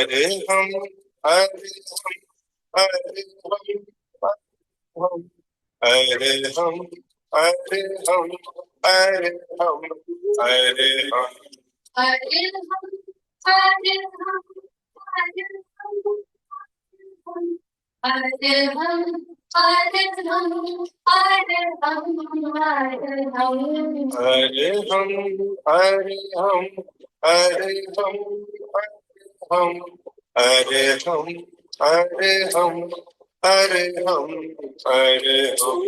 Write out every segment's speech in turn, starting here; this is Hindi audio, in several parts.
हरे हम हरे हम हरे हम हरे हम हरे हम हरे हम हरे हम हरे हम हरे हम हरे हम हरे हम हरे हम हरे हम हरे हम हरे हम हरे हम हरे हम हरे हम हरे हम हरे हम।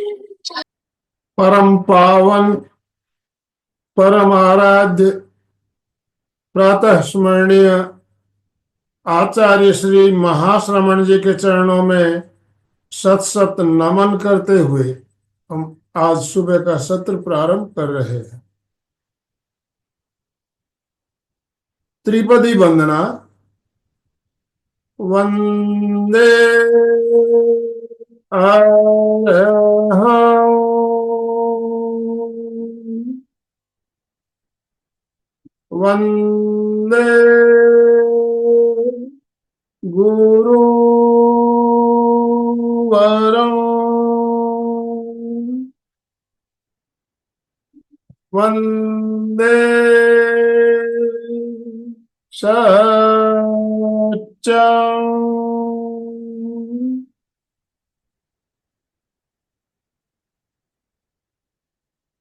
परम पावन परम आराध्य प्रातः स्मरणीय आचार्य श्री महाश्रमण जी के चरणों में सत सत नमन करते हुए हम आज सुबह का सत्र प्रारंभ कर रहे हैं। त्रिपदी वंदना। वंदे अरहं वंदे गुरुवरं वंदे सच्चं।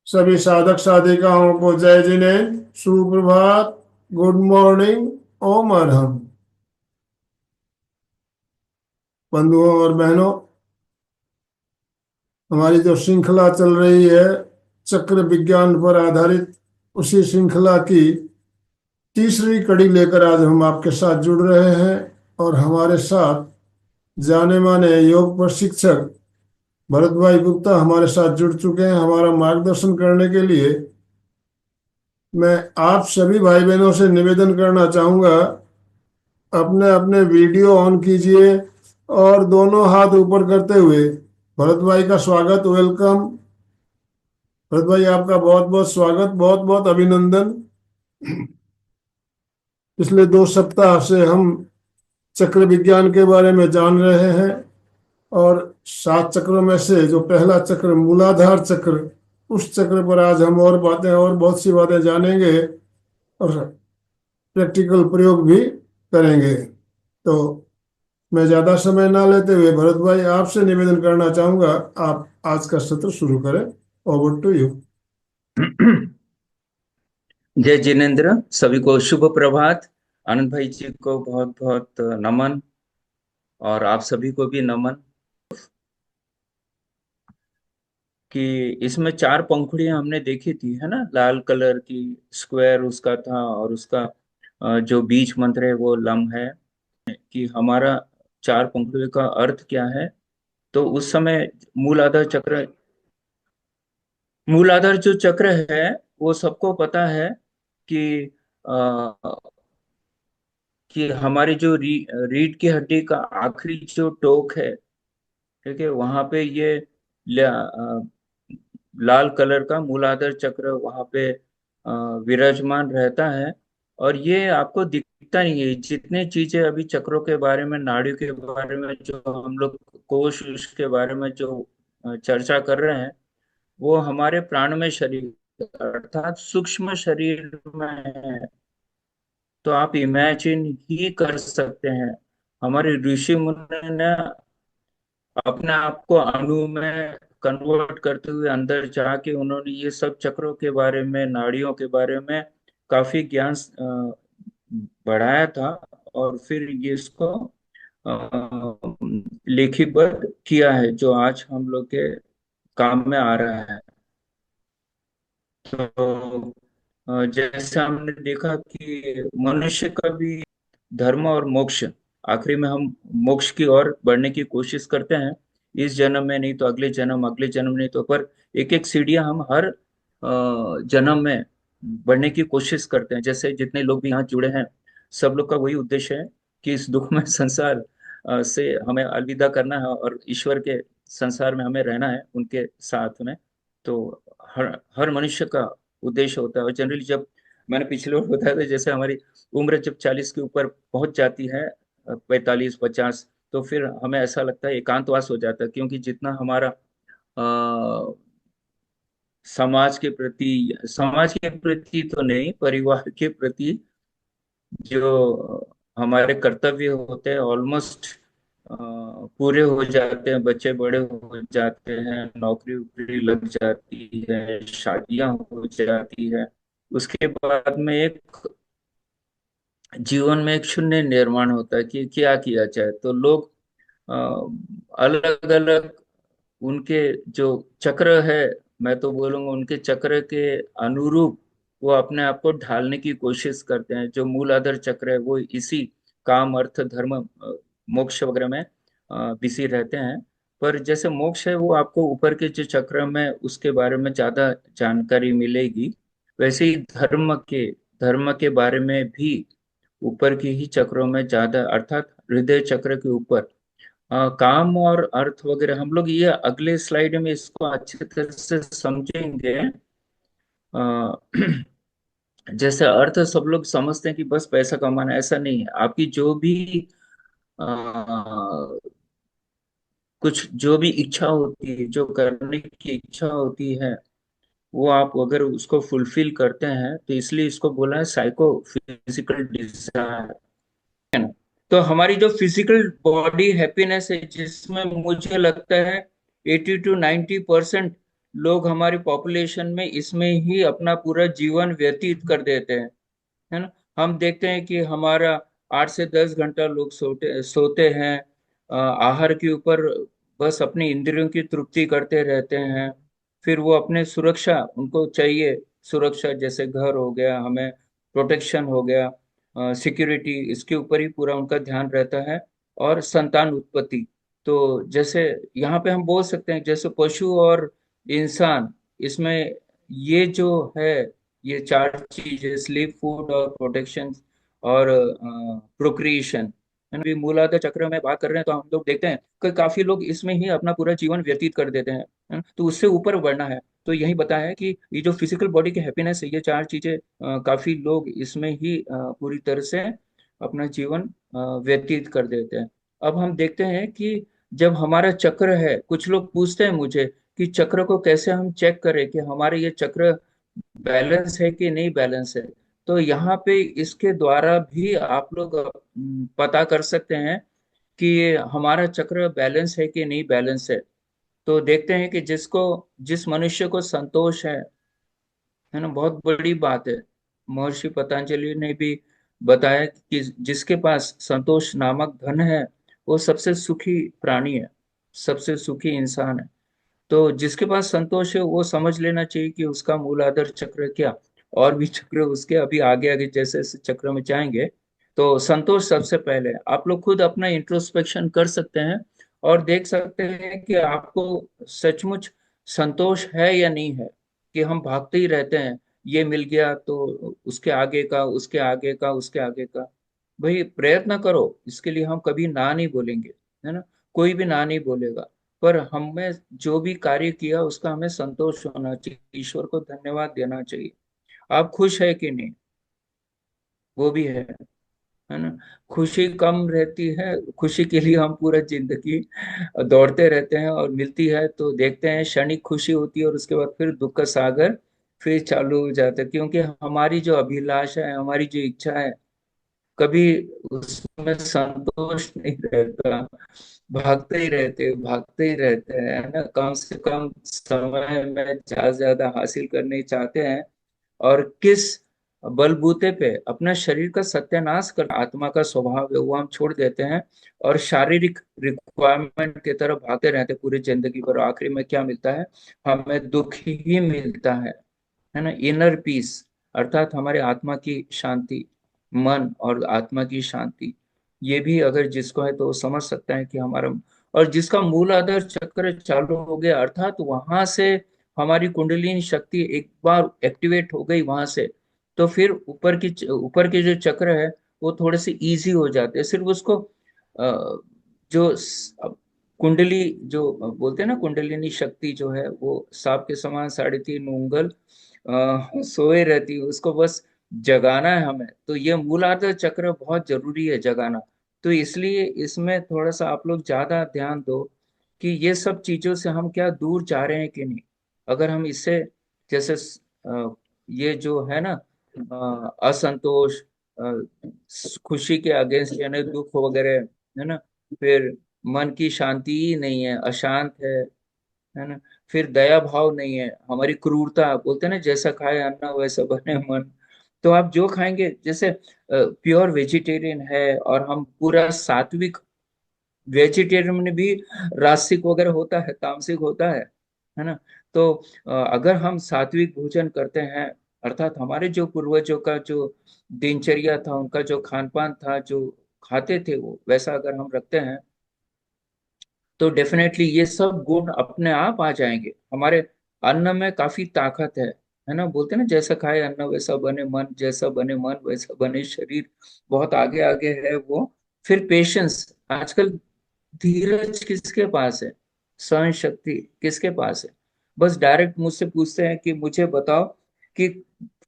सभी साधक साधिकाओं को जय जिनेन्द्र, सुप्रभात, गुड मॉर्निंग, ओम अरहम। बंधुओं और बहनों, हमारी जो श्रृंखला चल रही है चक्र विज्ञान पर आधारित, उसी श्रृंखला की तीसरी कड़ी लेकर आज हम आपके साथ जुड़ रहे हैं और हमारे साथ जाने माने योग प्रशिक्षक भरत भाई गुप्ता हमारे साथ जुड़ चुके हैं हमारा मार्गदर्शन करने के लिए। मैं आप सभी भाई बहनों से निवेदन करना चाहूंगा, अपने अपने वीडियो ऑन कीजिए और दोनों हाथ ऊपर करते हुए भरत भाई का स्वागत, वेलकम। भरत भाई आपका बहुत बहुत स्वागत, बहुत बहुत अभिनंदन। पिछले 2 सप्ताह से हम चक्र विज्ञान के बारे में जान रहे हैं और 7 चक्रों में से जो पहला चक्र मूलाधार चक्र, उस चक्र पर आज हम और बातें और बहुत सी बातें जानेंगे और प्रैक्टिकल प्रयोग भी करेंगे। तो मैं ज्यादा समय ना लेते हुए भरत भाई आपसे निवेदन करना चाहूंगा, आप आज का सत्र शुरू करें। Over to you. जय जिनेन्द्र, सभी को शुभ प्रभात। आनंद भाई जी को बहुत बहुत नमन और आप सभी को भी नमन। कि इसमें 4 पंखुड़ियां हमने देखी थी, है ना, लाल कलर की स्क्वायर उसका था और उसका जो बीज मंत्र है वो लम है। कि हमारा 4 पंखुड़ियों का अर्थ क्या है। तो उस समय मूलाधार जो चक्र है वो सबको पता है कि हमारी जो रीढ़ की हड्डी का आखिरी जो टोक है, ठीक है, वहां पे ये लाल कलर का मूलाधार चक्र वहां पे विराजमान रहता है। और ये आपको दिखता नहीं है। जितने चीजें अभी चक्रों के बारे में, नाड़ियों के बारे में जो हम लोग कोश के बारे में जो चर्चा कर रहे हैं, वो हमारे प्राणमय शरीर अर्थात सूक्ष्म शरीर में है। तो आप इमेजिन ही कर सकते हैं, हमारे ऋषि मुनि ने अपने आप को अणु में कन्वर्ट करते हुए अंदर जाके उन्होंने ये सब चक्रों के बारे में, नाड़ियों के बारे में काफी ज्ञान बढ़ाया था और फिर ये इसको लिखितबद्ध किया है जो आज हम लोग के काम में आ रहा है। तो जैसे हमने देखा कि मनुष्य का भी धर्म और मोक्ष, आखिरी में हम मोक्ष की ओर बढ़ने की कोशिश करते हैं। इस जन्म में नहीं तो अगले जन्म, अगले जन्म नहीं तो, पर एक एक सीढ़ियां हम हर जन्म में बढ़ने की कोशिश करते हैं। जैसे जितने लोग भी यहाँ जुड़े हैं, सब लोग का वही उद्देश्य है कि इस दुखमय संसार से हमें अलविदा करना है और ईश्वर के संसार में हमें रहना है उनके साथ में। तो हर हर मनुष्य का उद्देश्य होता है। और जनरली जब मैंने पिछले बार बताया था, जैसे हमारी उम्र जब 40 के ऊपर पहुंच जाती है 45-50, तो फिर हमें ऐसा लगता है एकांतवास हो जाता है, क्योंकि जितना हमारा समाज के प्रति तो नहीं, परिवार के प्रति जो हमारे कर्तव्य होते हैं ऑलमोस्ट पूरे हो जाते हैं, बच्चे बड़े हो जाते हैं, नौकरी वोकरी लग जाती है, शादियां हो जाती है, उसके बाद में एक जीवन में एक शून्य निर्माण होता है कि क्या किया जाए। तो लोग अलग अलग उनके जो चक्र है, मैं तो बोलूंगा उनके चक्र के अनुरूप वो अपने आप को ढालने की कोशिश करते हैं। जो मूल आधार चक्र है वो इसी काम अर्थ धर्म मोक्ष वगैरह में बिजी रहते हैं। पर जैसे मोक्ष है वो आपको ऊपर के जो चक्र में उसके बारे में ज्यादा जानकारी मिलेगी, वैसे ही धर्म के बारे में भी ऊपर की ही चक्रों में ज्यादा, अर्थात हृदय चक्र के ऊपर काम और अर्थ वगैरह हम लोग ये अगले स्लाइड में इसको अच्छी तरह से समझेंगे। अ, जैसे अर्थ सब लोग समझते हैं कि बस पैसा कमाना, ऐसा नहीं है। आपकी जो भी अ, कुछ जो भी इच्छा होती है, जो करने की इच्छा होती है, वो आप अगर उसको फुलफिल करते हैं, तो इसलिए इसको बोला है साइको फिजिकल डिजायर, है ना। तो हमारी जो फिजिकल बॉडी हैप्पीनेस है, जिसमें मुझे लगता है 80 to 90% लोग हमारी पॉपुलेशन में इसमें ही अपना पूरा जीवन व्यतीत कर देते हैं, है ना। हम देखते हैं कि हमारा 8 से 10 घंटा लोग सोते हैं, आहार के ऊपर बस अपनी इंद्रियों की तृप्ति करते रहते हैं। फिर वो अपने सुरक्षा, उनको चाहिए सुरक्षा, जैसे घर हो गया, हमें प्रोटेक्शन हो गया, सिक्योरिटी, इसके ऊपर ही पूरा उनका ध्यान रहता है। और संतान उत्पत्ति, तो जैसे यहाँ पे हम बोल सकते हैं जैसे पशु और इंसान, इसमें ये जो है, ये चार चीजें, स्लीप, फूड और प्रोटेक्शन और प्रोक्रिएशन, है ना। भी मूलाधार चक्र में बात कर रहे हैं, तो हम लोग देखते हैं कि काफी लोग इसमें ही अपना पूरा जीवन व्यतीत कर देते हैं, है ना? तो उससे ऊपर बढ़ना है, तो यही बताया है कि ये जो फिजिकल बॉडी की हैप्पीनेस है, ये चार चीजें काफी लोग इसमें ही पूरी तरह से अपना जीवन व्यतीत कर देते हैं। अब हम देखते हैं कि जब हमारा चक्र है, कुछ लोग पूछते हैं मुझे कि चक्र को कैसे हम चेक करें कि हमारे ये चक्र बैलेंस है कि नहीं बैलेंस है। तो यहाँ पे इसके द्वारा भी आप लोग पता कर सकते हैं कि ये हमारा चक्र बैलेंस है कि नहीं बैलेंस है। तो देखते हैं कि जिस मनुष्य को संतोष है ना, बहुत बड़ी बात है। महर्षि पतंजलि ने भी बताया कि जिसके पास संतोष नामक धन है, वो सबसे सुखी प्राणी है, सबसे सुखी इंसान है। तो जिसके पास संतोष है वो समझ लेना चाहिए कि उसका मूलाधार चक्र क्या, और भी चक्र उसके अभी आगे आगे जैसे जैसे चक्र में जाएंगे। तो संतोष सबसे पहले है। आप लोग खुद अपना इंट्रोस्पेक्शन कर सकते हैं और देख सकते हैं कि आपको सचमुच संतोष है या नहीं है, कि हम भागते ही रहते हैं, ये मिल गया तो उसके आगे का, उसके आगे का, उसके आगे का। भाई प्रयत्न करो, इसके लिए हम कभी ना नहीं बोलेंगे, है ना। कोई भी ना नहीं बोलेगा, पर हमें जो भी कार्य किया उसका हमें संतोष होना चाहिए, ईश्वर को धन्यवाद देना चाहिए। आप खुश है कि नहीं, वो भी है ना। खुशी कम रहती है, खुशी के लिए हम पूरा जिंदगी दौड़ते रहते हैं, और मिलती है तो देखते हैं क्षणिक खुशी होती है, और उसके बाद फिर दुख का सागर फिर चालू हो जाता है, क्योंकि हमारी जो अभिलाषा है, हमारी जो इच्छा है, कभी उसमें संतोष नहीं रहता। भागते ही रहते हैं, है ना। कम से कम समय में ज्यादा से ज्यादा हासिल करने चाहते हैं, और किस बलबूते पे अपना शरीर का सत्यानाश कर, आत्मा का स्वभाव है वो हम छोड़ देते हैं, और शारीरिक रिक्वायरमेंट की तरफ भागते रहते हैं पूरी जिंदगी भर। आखिरी में क्या मिलता है, हमें दुख ही मिलता है ना। इनर पीस, अर्थात हमारे आत्मा की शांति, मन और आत्मा की शांति, ये भी अगर जिसको है तो वो समझ सकता है कि हमारा, और जिसका मूल आधार चक्र चालू हो गया, अर्थात वहां से हमारी कुंडलिनी शक्ति एक बार एक्टिवेट हो गई वहां से, तो फिर ऊपर के जो चक्र है वो थोड़े से इजी हो जाते हैं। सिर्फ उसको जो कुंडली जो बोलते हैं ना, कुंडलिनी शक्ति जो है वो सांप के समान 3.5 उंगल सोए रहती है, उसको बस जगाना है हमें। तो ये मूलाधार चक्र बहुत जरूरी है जगाना। तो इसलिए इसमें थोड़ा सा आप लोग ज्यादा ध्यान दो कि ये सब चीजों से हम क्या दूर जा रहे हैं कि नहीं। अगर हम इससे जैसे ये जो है ना असंतोष, खुशी के अगेंस्ट यानी दुख वगैरह, है ना, फिर मन की शांति ही नहीं है, अशांत है ना, फिर दया भाव नहीं है, हमारी क्रूरता, बोलते हैं ना जैसा खाए अन्न वैसा बने मन। तो आप जो खाएंगे, जैसे प्योर वेजिटेरियन है और हम पूरा सात्विक, वेजिटेरियन में भी रासिक वगैरह होता है, तामसिक होता है ना। तो अगर हम सात्विक भोजन करते हैं, अर्थात हमारे जो पूर्वजों का जो दिनचर्या था, उनका जो खान पान था, जो खाते थे वो वैसा अगर हम रखते हैं, तो डेफिनेटली ये सब गुण अपने आप आ जाएंगे। हमारे अन्न में काफी ताकत है ना, बोलते हैं ना जैसा खाए अन्न वैसा बने मन, जैसा बने मन वैसा बने शरीर, बहुत आगे आगे है वो। फिर पेशेंस, आजकल धीरज किसके पास है, सहन शक्ति किसके पास है। बस डायरेक्ट मुझसे पूछते हैं कि मुझे बताओ कि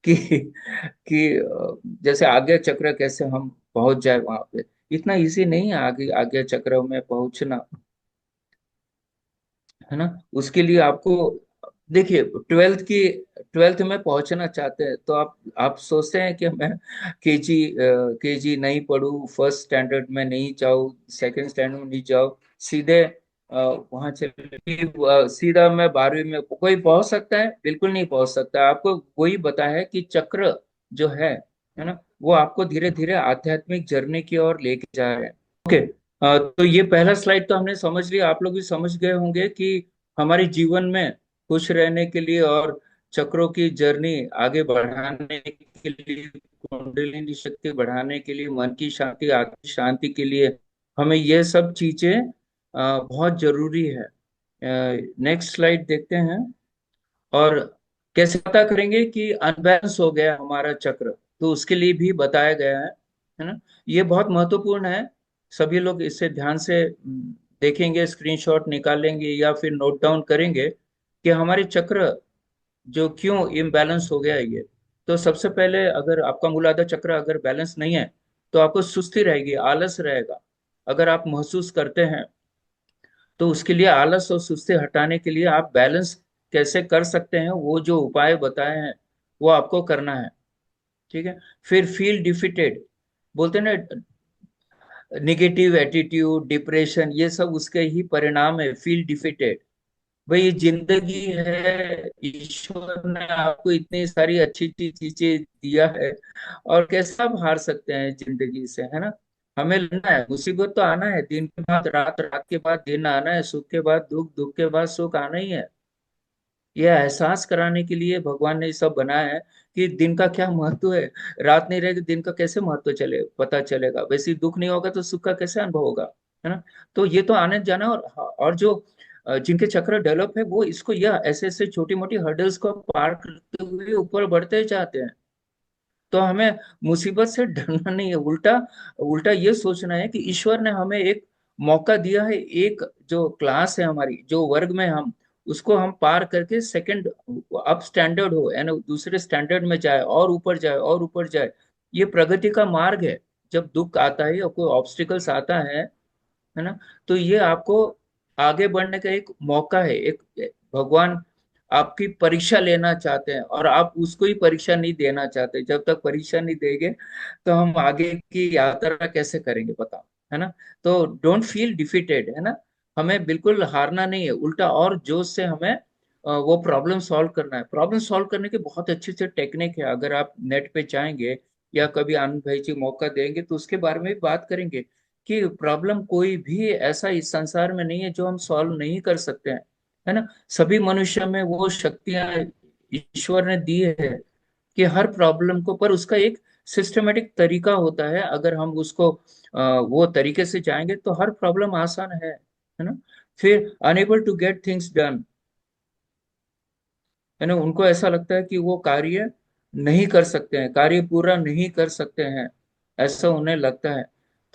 कि जैसे आज्ञा चक्र कैसे हम पहुंच जाए वहां पे। इतना इजी नहीं है आगे आज्ञा चक्र में पहुंचना, है ना। उसके लिए आपको, देखिए, ट्वेल्थ में पहुंचना चाहते हैं तो आप सोचते हैं कि मैं केजी नहीं पढूं, फर्स्ट स्टैंडर्ड में नहीं जाऊं, सेकंड स्टैंडर्ड में नहीं जाऊं, सीधे वहां चले, सीधा मैं 12वीं में, कोई पहुंच सकता है? बिल्कुल नहीं पहुंच सकता। आपको वही बताया है कि चक्र जो है ना, वो आपको धीरे धीरे आध्यात्मिक जर्नी की ओर लेके जा रहे हैं। ओके। तो ये पहला स्लाइड तो हमने समझ लिया, आप लोग भी समझ गए होंगे कि हमारे जीवन में खुश रहने के लिए और चक्रों की जर्नी आगे बढ़ाने के लिए, कुंडलिनी शक्ति बढ़ाने के लिए, मन की शांति, आत्म शांति के लिए हमें ये सब चीजें बहुत जरूरी है। नेक्स्ट स्लाइड देखते हैं। और कैसे पता करेंगे कि अनबैलेंस हो गया हमारा चक्र, तो उसके लिए भी बताया गया है ना। ये बहुत महत्वपूर्ण है। सभी लोग इसे ध्यान से देखेंगे, स्क्रीनशॉट निकालेंगे या फिर नोट डाउन करेंगे कि हमारे चक्र जो क्यों इम्बैलेंस हो गया है ये। तो सबसे पहले, अगर आपका मूलाधार चक्र अगर बैलेंस नहीं है तो आपको सुस्ती रहेगी, आलस रहेगा। अगर आप महसूस करते हैं तो उसके लिए, आलस और सुस्ती हटाने के लिए आप बैलेंस कैसे कर सकते हैं, वो जो उपाय बताए हैं वो आपको करना है। ठीक है। फिर फील डिफीटेड, बोलते हैं ना, निगेटिव एटीट्यूड, डिप्रेशन, ये सब उसके ही परिणाम है, फील डिफीटेड। भाई ये जिंदगी है, ईश्वर ने आपको इतनी सारी अच्छी अच्छी चीजें दिया है, और कैसे आप हार सकते हैं जिंदगी से, है ना। हमें लड़ना है, मुसीबत तो आना है, दिन के बाद रात, रात के बाद दिन आना है, सुख के बाद दुख, दुख के बाद सुख आना ही है। यह एहसास कराने के लिए भगवान ने ये सब बनाया है कि दिन का क्या महत्व है। रात नहीं रहेगी, दिन का कैसे महत्व चले पता चलेगा। वैसे ही दुख नहीं होगा तो सुख का कैसे अनुभव होगा, है ना। तो ये तो आने जाना। और जो जिनके चक्र डेवलप है वो इसको, यह ऐसे ऐसे छोटी मोटी हर्डल्स को पार करते हुए ऊपर बढ़ते जाते हैं। तो हमें मुसीबत से डरना नहीं है, उल्टा उल्टा ये सोचना है कि ईश्वर ने हमें एक मौका दिया है, एक जो क्लास है हमारी, जो वर्ग में हम, उसको हम पार करके सेकंड अप स्टैंडर्ड हो, यानी दूसरे स्टैंडर्ड में जाए, और ऊपर जाए और ऊपर जाए। ये प्रगति का मार्ग है। जब दुख आता है या कोई ऑब्स्टिकल्स आता है ना, तो ये आपको आगे बढ़ने का एक मौका है। एक भगवान आपकी परीक्षा लेना चाहते हैं, और आप उसको ही परीक्षा नहीं देना चाहते। जब तक परीक्षा नहीं देंगे तो हम आगे की यात्रा कैसे करेंगे, बताओ, है ना। तो डोंट फील डिफीटेड, है ना। हमें बिल्कुल हारना नहीं है, उल्टा और जोश से हमें वो प्रॉब्लम सॉल्व करना है। प्रॉब्लम सॉल्व करने के बहुत अच्छे अच्छे टेक्निक है, अगर आप नेट पे जाएंगे या कभी आनंद भाई जी मौका देंगे तो उसके बारे में भी बात करेंगे कि प्रॉब्लम कोई भी ऐसा इस संसार में नहीं है जो हम सॉल्व नहीं कर सकते हैं, है ना। सभी मनुष्य में वो शक्तियां ईश्वर ने दी है कि हर प्रॉब्लम को, पर उसका एक सिस्टमेटिक तरीका होता है। अगर हम उसको वो तरीके से जाएंगे तो हर प्रॉब्लम आसान है ना। फिर unable to get things done, है ना। उनको ऐसा लगता है कि वो कार्य नहीं कर सकते हैं, कार्य पूरा नहीं कर सकते हैं, ऐसा उन्हें लगता है।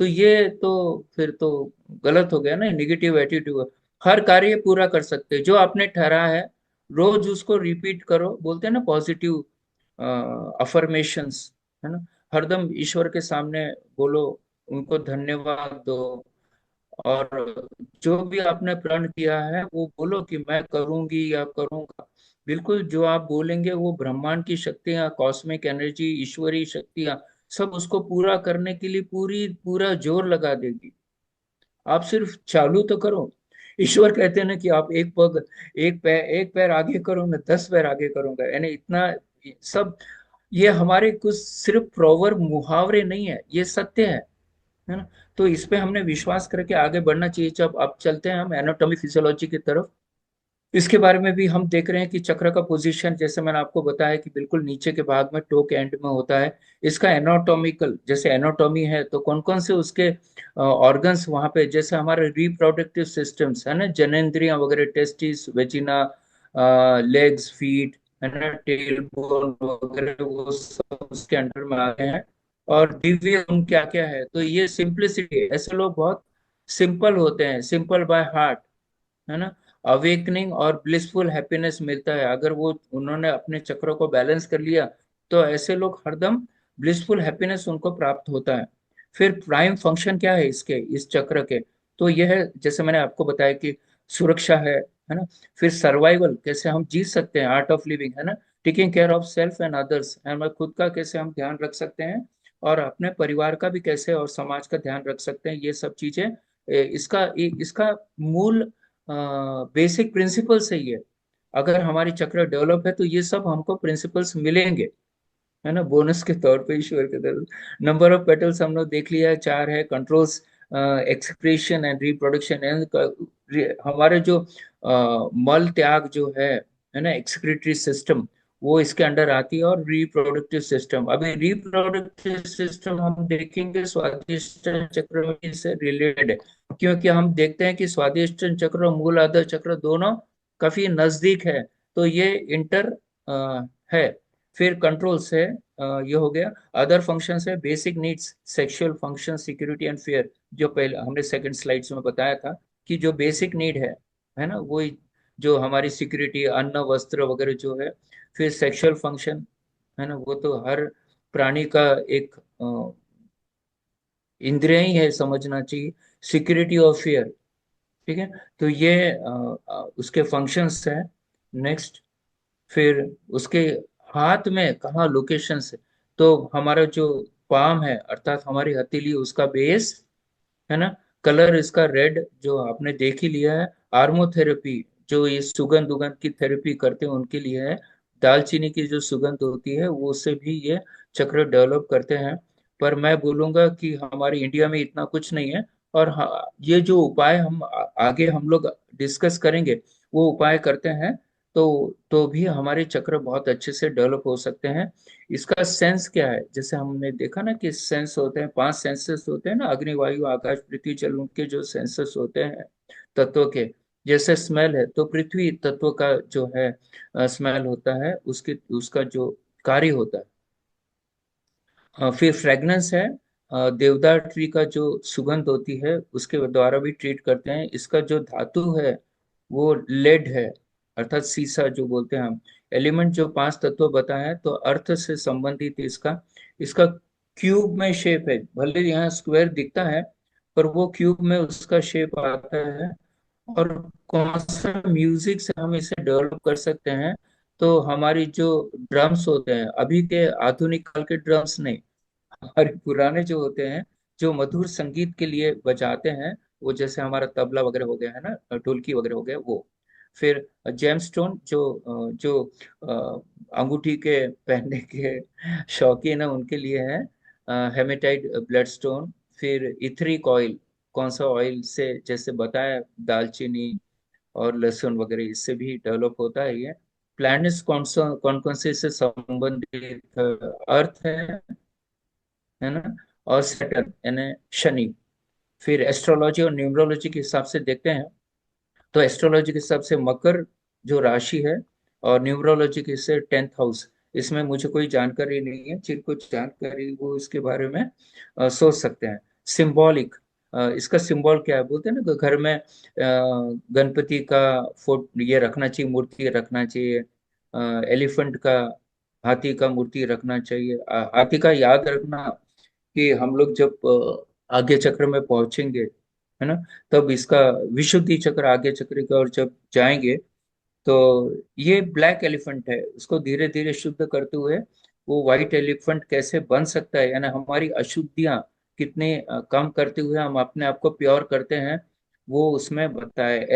तो ये तो फिर तो गलत हो गया ना, नेगेटिव एटीट्यूड। हर कार्य पूरा कर सकते हैं जो आपने ठहरा है, रोज उसको रिपीट करो, बोलते हैं ना पॉजिटिव अफर्मेशंस, है ना। हरदम ईश्वर के सामने बोलो उनको धन्यवाद दो। और जो भी आपने प्रण किया है वो बोलो कि मैं करूंगी या करूंगा। बिल्कुल, जो आप बोलेंगे वो ब्रह्मांड की शक्तियां, कॉस्मिक एनर्जी, ईश्वरीय शक्तियां सब उसको पूरा करने के लिए पूरा जोर लगा देगी। आप सिर्फ चालू तो करो। ईश्वर कहते हैं ना कि आप एक पैर आगे करो, मैं 10 पैर आगे करूंगा, यानी इतना सब। ये हमारे कुछ सिर्फ प्रोवर्ब मुहावरे नहीं है, ये सत्य है ना। तो इस पे हमने विश्वास करके आगे बढ़ना चाहिए। जब अब चलते हैं हम एनाटॉमी फिजियोलॉजी की तरफ, इसके बारे में भी हम देख रहे हैं कि चक्र का पोजीशन, जैसे मैंने आपको बताया कि बिल्कुल नीचे के भाग में टो के एंड में होता है। इसका एनाटॉमिकल, जैसे एनाटॉमी है तो कौन कौन से उसके ऑर्गन्स वहां पे, जैसे हमारे रिप्रोडक्टिव सिस्टम्स है ना, जननेंद्रियां वगैरह, टेस्टिस, वेजिना, लेग्स, फीट, है ना, टेल बोन वगैरह, वो सब उसके अंडर में आते हैं। और दिव्य गुण क्या क्या है, तो ये सिंप्लिसिटी है। ऐसे लोग बहुत सिंपल होते हैं, सिंपल बाय हार्ट, है ना। अवेकनिंग और ब्लिसफुल हैप्पीनेस मिलता है अगर वो उन्होंने अपने चक्रों को बैलेंस कर लिया, तो ऐसे लोग हरदम ब्लिसफुल हैप्पीनेस उनको प्राप्त होता है। फिर प्राइम फंक्शन क्या है इसके, इस चक्र के, तो यह है जैसे मैंने आपको बताया कि सुरक्षा है ना। फिर सर्वाइवल, कैसे हम जी सकते हैं, आर्ट ऑफ लिविंग, है ना। Taking care of self and others, है, खुद का कैसे हम ध्यान रख सकते हैं, और अपने परिवार का भी कैसे, और समाज का ध्यान रख सकते हैं, ये सब चीजें इसका मूल बेसिक प्रिंसिपल्स है ये। अगर हमारी चक्र डेवलप है तो ये सब हमको प्रिंसिपल्स मिलेंगे, है ना, बोनस के तौर पे, ईश्वर के तरफ। नंबर ऑफ पेटल्स हम लोग देख लिया है, 4 है। कंट्रोल्स एक्सक्रीशन एंड रिप्रोडक्शन, हमारे जो मल त्याग जो है ना, एक्सक्रीटरी सिस्टम, वो इसके अंडर आती है। और रिप्रोडक्टिव सिस्टम, अभी रिप्रोडक्टिव सिस्टम हम देखेंगे स्वादिष्ट चक्र में इससे रिलेटेड है, क्योंकि हम देखते हैं कि स्वादिष्ट चक्र और मूल आधार चक्र दोनों काफी नजदीक है। तो ये इंटर है। फिर कंट्रोल्स है, ये हो गया। अदर फंक्शंस है, basic needs, sexual function, security and fair, जो पहले हमने सेकंड स्लाइड्स में बताया था कि जो बेसिक नीड है ना, वो जो हमारी सिक्योरिटी, अन्न वस्त्र वगैरह जो है। फिर सेक्सुअल फंक्शन, है ना, वो तो हर प्राणी का एक इंद्रिय ही है, समझना चाहिए। सिक्योरिटी और फेयर, ठीक है। तो ये उसके फंक्शंस है। नेक्स्ट, फिर उसके हाथ में कहाँ लोकेशंस है, तो हमारा जो पाम है, अर्थात हमारी हथेली, उसका बेस, है ना। कलर इसका रेड, जो आपने देख ही लिया है। आर्मोथेरेपी, जो ये सुगंध उगंध की थेरेपी करते हैं उनके लिए है। दालचीनी की जो सुगंध होती है वो उससे भी ये चक्र डेवलप करते हैं। पर मैं बोलूंगा कि हमारे इंडिया में इतना कुछ नहीं है। और हाँ, ये जो उपाय हम आगे हम लोग डिस्कस करेंगे, वो उपाय करते हैं तो भी हमारे चक्र बहुत अच्छे से डेवलप हो सकते हैं। इसका सेंस क्या है, जैसे हमने देखा ना कि सेंस होते हैं, 5 सेंसेस होते हैं ना, अग्नि, वायु, आकाश, पृथ्वी, जल, उनके जो सेंसेस होते हैं तत्व के। जैसे स्मेल है, तो पृथ्वी तत्व का जो है स्मेल होता है, उसके उसका जो कार्य होता है। फिर फ्रेग्रेंस है, देवदार ट्री का जो सुगंध होती है उसके द्वारा भी ट्रीट करते हैं। इसका जो धातु है वो लेड है, अर्थात सीसा जो बोलते हैं हम। एलिमेंट जो 5 तत्व बताए हैं, तो अर्थ से संबंधित इसका इसका क्यूब में शेप है, भले यहाँ स्क्वायर दिखता है, पर वो क्यूब में उसका शेप आता है। और कौन सा म्यूजिक से हम इसे डेवलप कर सकते हैं, तो हमारी जो ड्रम्स होते हैं, अभी के आधुनिक काल के ड्रम्स नहीं, और पुराने जो होते हैं, जो मधुर संगीत के लिए बजाते हैं, वो जैसे हमारा तबला वगैरह हो गया, है ना, ढोलकी वगैरह हो गया वो। फिर जेमस्टोन, जो अंगूठी के पहनने के शौकीन है उनके लिए है। Haematite bloodstone. फिर इथरिक ऑयल, कौन सा ऑयल से, जैसे बताया, दालचीनी और लहसुन वगैरह, इससे भी डेवलप होता है ये। प्लैनेट्स कौन कौन से इससे संबंधित, अर्थ है ना, और सैटर्न यानी शनि। फिर एस्ट्रोलॉजी और न्यूमरोलॉजी के हिसाब से देखते हैं, तो एस्ट्रोलॉजी के हिसाब से मकर जो राशि है, और न्यूमरोलॉजी के से 10th हाउस। इसमें मुझे कोई जानकारी नहीं है, जिनको जानकारी वो इसके बारे में सोच सकते हैं। सिंबॉलिक, इसका सिंबल क्या है, बोलते हैं ना कि घर में गणपति का फोट ये रखना चाहिए, मूर्ति रखना चाहिए। एलिफेंट का, हाथी का मूर्ति रखना चाहिए। हाथी का याद रखना कि हम लोग जब आगे चक्र में पहुंचेंगे, है ना, तब इसका विशुद्धि चक्र, आगे चक्र की ओर जब जाएंगे, तो ये ब्लैक एलिफेंट है, उसको धीरे धीरे शुद्ध करते हुए वो व्हाइट एलिफेंट कैसे बन सकता है, यानी हमारी अशुद्धियां कितने कम करते हुए हम अपने आप को प्योर करते हैं, वो उसमें बताया है।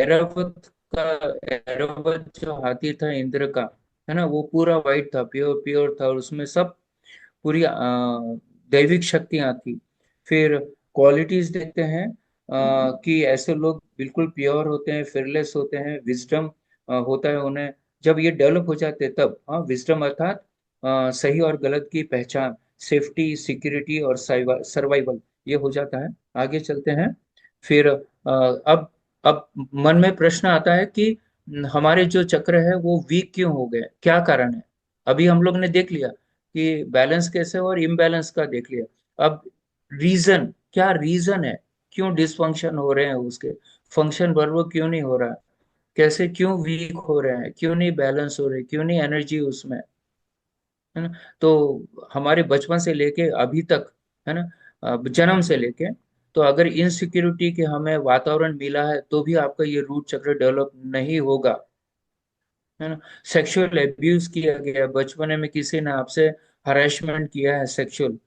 का एरावत जो हाथी था इंद्र का, है ना, वो पूरा व्हाइट था, प्योर प्योर था, और उसमें सब पूरी दैविक शक्तियां थी। फिर क्वालिटीज देखते हैं कि ऐसे लोग बिल्कुल प्योर होते हैं, फिरलेस होते हैं, विजडम होता है उन्हें। जब ये डेवलप हो जाते हैं तब, हाँ, विजडम अर्थात सही और गलत की पहचान, सेफ्टी, सिक्योरिटी और सर्वाइवल, ये हो जाता है। आगे चलते हैं। फिर अब मन में प्रश्न आता है कि हमारे जो चक्र है वो वीक क्यों हो गए, क्या कारण है। अभी हम लोग ने देख लिया कि बैलेंस कैसे और इम्बैलेंस का देख लिया। अब रीजन, क्या रीजन है, क्यों डिसफंक्शन हो रहे हैं उसके, फंक्शन बराबर क्यों नहीं हो रहा, कैसे, क्यों वीक हो रहे हैं, क्यों नहीं बैलेंस हो रहे, क्यों नहीं एनर्जी उसमें, है ना। तो हमारे बचपन से लेके अभी तक, है ना, जन्म से लेके, तो अगर इनसिक्योरिटी के हमें वातावरण मिला है तो भी आपका ये रूट चक्र डेवलप नहीं होगा, है ना। सेक्सुअल एब्यूज किया गया है, बचपन में किसी ने आपसे हरेसमेंट किया है सेक्सुअल,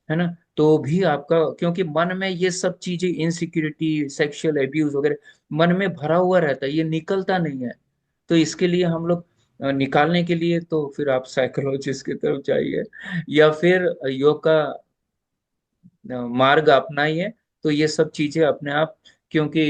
है ना, तो भी आपका, क्योंकि मन में ये सब चीजें, इनसिक्योरिटी, सेक्सुअल एब्यूज वगैरह मन में भरा हुआ रहता है, ये निकलता नहीं है। तो इसके लिए हम लोग निकालने के लिए तो फिर आप साइकोलॉजिस्ट की तरफ जाइए, या फिर योग का मार्ग अपनाइए। तो ये सब चीजें अपने आप, क्योंकि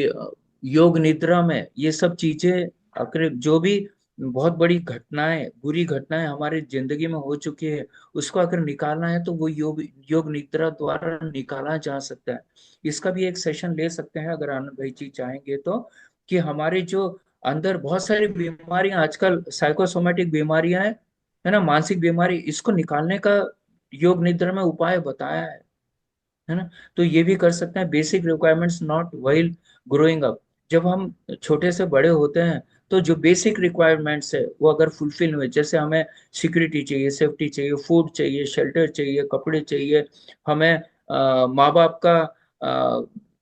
योग निद्रा में ये सब चीजें, अगर जो भी बहुत बड़ी घटनाएं, बुरी घटनाएं हमारी जिंदगी में हो चुकी है, उसको अगर निकालना है तो वो योग योग निद्रा द्वारा निकाला जा सकता है। इसका भी एक सेशन ले सकते हैं अगर आनंद भाई जी चाहेंगे तो, कि हमारे जो अंदर बहुत सारी बीमारियां आजकल, साइकोसोमेटिक बीमारियां हैं, है ना, मानसिक बीमारी, इसको निकालने का योग निद्रा में उपाय बताया है ना। तो ये भी कर सकते हैं। Basic requirements not while growing up, जब हम छोटे से बड़े होते हैं तो जो बेसिक रिक्वायरमेंट्स है वो अगर फुलफिल हुए, जैसे हमें सिक्योरिटी चाहिए, सेफ्टी चाहिए, फूड चाहिए, शेल्टर चाहिए, कपड़े चाहिए, हमें माँ बाप का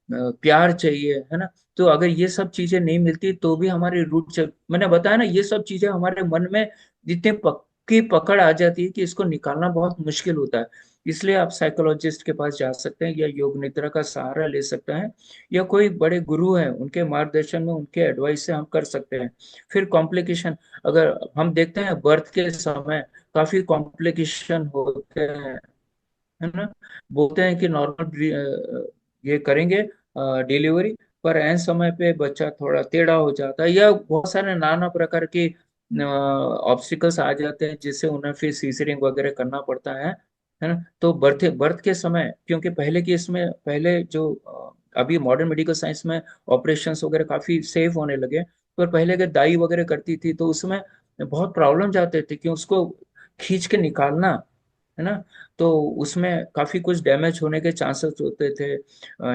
प्यार चाहिए, है ना। तो अगर ये सब चीजें नहीं मिलती तो भी हमारी रूट से, मैंने बताया ना, ये सब चीजें हमारे मन में जितने पक्की पकड़ आ जाती है कि इसको निकालना बहुत मुश्किल होता है। इसलिए आप साइकोलॉजिस्ट के पास जा सकते हैं, या योग निद्रा का सहारा ले सकते हैं, या कोई बड़े गुरु हैं उनके मार्गदर्शन में, उनके एडवाइस से हम कर सकते हैं। फिर कॉम्प्लिकेशन, अगर हम देखते हैं बर्थ के समय काफी कॉम्प्लिकेशन होते हैं, है ना। बोलते हैं कि नॉर्मल ये करेंगे डिलीवरी, पर ऐन समय पे बच्चा थोड़ा टेढ़ा हो जाता है, या बहुत सारे नाना प्रकार के ऑब्स्टिकल्स आ जाते हैं जिससे उन्हें फिर सीजरिंग वगैरह करना पड़ता है ना। तो बर्थ बर्थ के समय, क्योंकि पहले के इसमें, पहले जो अभी मॉडर्न मेडिकल साइंस में ऑपरेशंस वगैरह काफी सेफ होने लगे, पर पहले के दाई वगैरह करती थी तो उसमें बहुत प्रॉब्लम जाते थे कि उसको खींच के निकालना, है ना। तो उसमें काफी कुछ डैमेज होने के चांसेस होते थे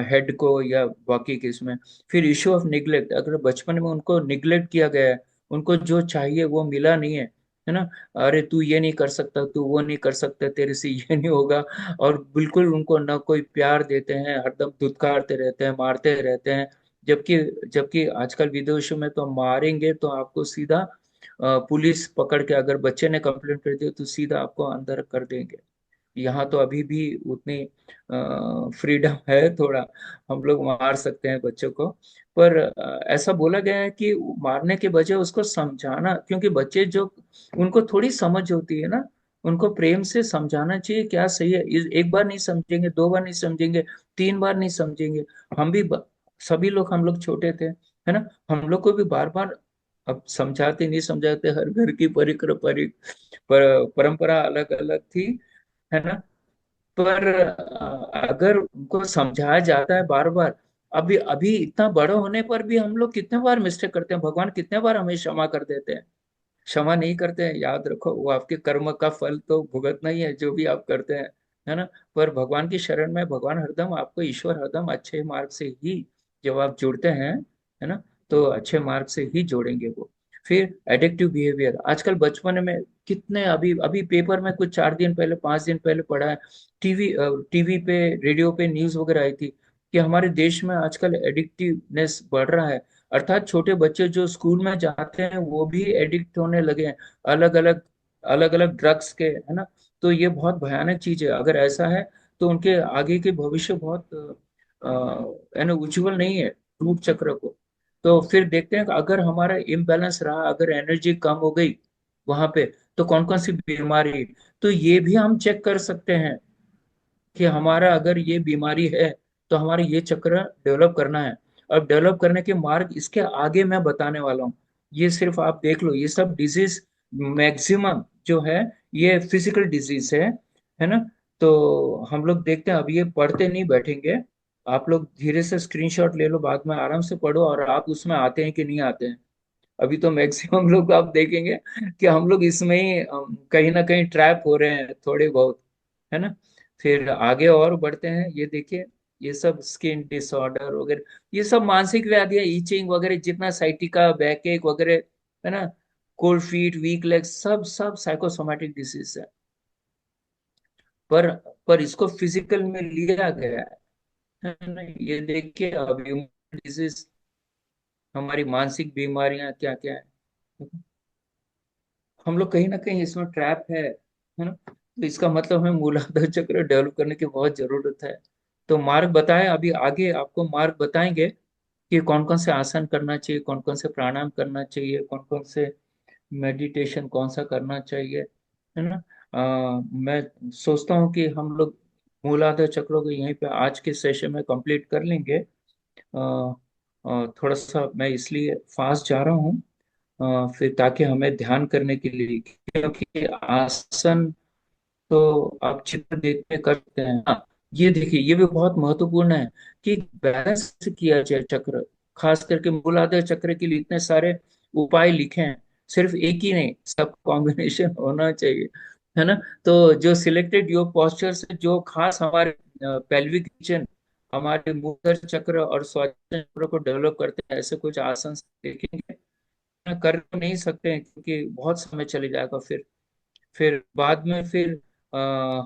हेड को या बाकी के इसमें। फिर इश्यू ऑफ निग्लेक्ट, अगर बचपन में उनको निग्लेक्ट किया गया है, उनको जो चाहिए वो मिला नहीं है ना, अरे तू ये नहीं कर सकता, तू वो नहीं कर सकता, तेरे से ये नहीं होगा, और बिल्कुल उनको ना कोई प्यार देते हैं, हरदम धुतकारते रहते हैं, मारते रहते हैं। जबकि जबकि आजकल विदेशों में तो मारेंगे तो आपको सीधा पुलिस पकड़ के, अगर बच्चे ने कंप्लेंट कर दिया तो सीधा आपको अंदर कर देंगे। यहाँ तो अभी भी उतनी फ्रीडम है थोड़ा, हम लोग मार सकते हैं बच्चों को, पर ऐसा बोला गया है कि मारने के बजाय उसको समझाना, क्योंकि बच्चे जो, उनको थोड़ी समझ होती है ना, उनको प्रेम से समझाना चाहिए क्या सही है। एक बार नहीं समझेंगे, दो बार नहीं समझेंगे, तीन बार नहीं समझेंगे। हम भी सभी लोग, हम लोग छोटे थे, है ना, हम लोग को भी बार बार, अब समझाते नहीं समझाते, हर घर की परंपरा अलग अलग थी, है ना। पर अगर उनको समझाया जाता है बार बार, अभी अभी इतना बड़ा होने पर भी हम लोग कितने बार मिस्टेक करते हैं, भगवान कितने बार हमें क्षमा कर देते हैं। क्षमा नहीं करते हैं, याद रखो वो आपके कर्म का फल तो भुगतना ही है जो भी आप करते हैं, है ना। पर भगवान की शरण में, भगवान हरदम आपको, ईश्वर हरदम अच्छे मार्ग से ही, जब आप जुड़ते हैं, है ना, तो अच्छे मार्ग से ही जोड़ेंगे वो। फिर एडिक्टिव बिहेवियर, आजकल बचपन में कितने, अभी अभी पेपर में कुछ 4 दिन पहले, 5 दिन पहले पढ़ा है, टीवी टीवी पे, रेडियो पे न्यूज वगैरह आई थी, कि हमारे देश में आजकल एडिक्टिवनेस बढ़ रहा है, अर्थात छोटे बच्चे जो स्कूल में जाते हैं वो भी एडिक्ट होने लगे हैं अलग अलग ड्रग्स के, है ना। तो ये बहुत भयानक चीज है। अगर ऐसा है तो उनके आगे के भविष्य बहुत उज्जवल नहीं है, रूप चक्र को। तो फिर देखते हैं कि अगर हमारा इम्बैलेंस रहा, अगर एनर्जी कम हो गई वहां पे, तो कौन कौन सी बीमारी, तो ये भी हम चेक कर सकते हैं कि हमारा अगर ये बीमारी है तो हमारे ये चक्र डेवलप करना है। अब डेवलप करने के मार्ग इसके आगे मैं बताने वाला हूँ। ये सिर्फ आप देख लो, ये सब डिजीज मैक्सिमम जो है ये फिजिकल डिजीज है ना। तो हम लोग देखते हैं, अब ये पढ़ते नहीं बैठेंगे। आप लोग धीरे से स्क्रीनशॉट ले लो, बाद में आराम से पढ़ो और आप उसमें आते हैं कि नहीं आते हैं। अभी तो मैक्सिमम लोग आप देखेंगे कि हम लोग इसमें ही कहीं ना कहीं ट्रैप हो रहे हैं थोड़े बहुत, है ना। फिर आगे और बढ़ते हैं, ये देखिए, ये सब स्किन डिसऑर्डर वगैरह, ये सब मानसिक व्याधियां, ईचिंग वगैरह, जितना साइटिका, बैक एक वगैरह, है ना, कोल्ड फीट, वीक लेग, सब सब साइकोसोमेटिक डिसीज है। पर पर इसको फिजिकल में लिया गया है ना। ये देखिए, अब डिजीज, हमारी मानसिक बीमारियां क्या क्या है, हम लोग कहीं ना कहीं इसमें ट्रैप है ना। तो इसका मतलब हमें मूलाधार चक्र डेवलप करने की बहुत जरूरत है। तो मार्ग बताएं, अभी आगे आपको मार्ग बताएंगे कि कौन कौन से आसन करना चाहिए, कौन कौन से प्राणायाम करना चाहिए, कौन कौन से मेडिटेशन कौन सा करना चाहिए, है ना। मैं सोचता हूँ कि हम लोग मूलाधार चक्रों को यहीं पे आज के सेशन में कंप्लीट कर लेंगे। थोड़ा सा मैं इसलिए फास्ट जा रहा हूँ, फिर ताकि हमें ध्यान करने के लिए, क्योंकि आसन तो आप चित्र देख के कर सकते हैं। हाँ, ये देखिए, ये भी बहुत महत्वपूर्ण है कि बैलेंस से किया जाए चक्र। खास करके मूलाधार चक्र के लिए इतने सारे उपाय लिखे हैं, सिर्फ एक ही नहीं, सब कॉम्बिनेशन होना चाहिए, है ना। तो जो सिलेक्टेड योग पोस्चर से जो खास हमारे पेल्विक रीजन, हमारे मूलाधार चक्र और स्वादिष्ट चक्र को डेवलप करते हैं, ऐसे कुछ आसन देखेंगे। कर तो नहीं सकते हैं क्योंकि बहुत समय चले जाएगा। फिर बाद में फिर आ,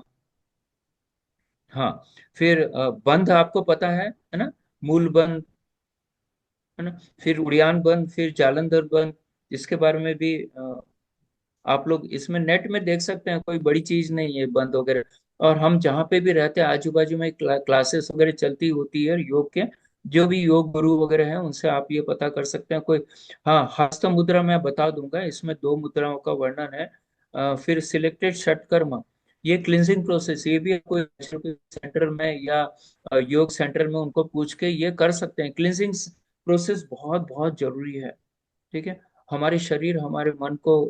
हाँ, फिर बंध आपको पता है ना, मूल बंध, है ना। फिर उड़ियान बंध, फिर जालंधर बंध, इसके बारे में भी आप लोग इसमें नेट में देख सकते हैं, कोई बड़ी चीज नहीं है बंद वगैरह। और हम जहाँ पे भी रहते हैं आजू बाजू में क्लासेस वगैरह चलती होती है योग के, जो भी योग गुरु वगैरह हैं उनसे आप ये पता कर सकते हैं। कोई, हाँ, हस्त मुद्रा मैं बता दूंगा, इसमें दो मुद्राओं का वर्णन है। फिर सिलेक्टेड षटकर्म, ये क्लिनजिंग प्रोसेस, ये भी कोई सेंटर में या योग सेंटर में उनको पूछ के ये कर सकते हैं। क्लिनजिंग प्रोसेस बहुत बहुत जरूरी है, ठीक है, हमारे शरीर हमारे मन को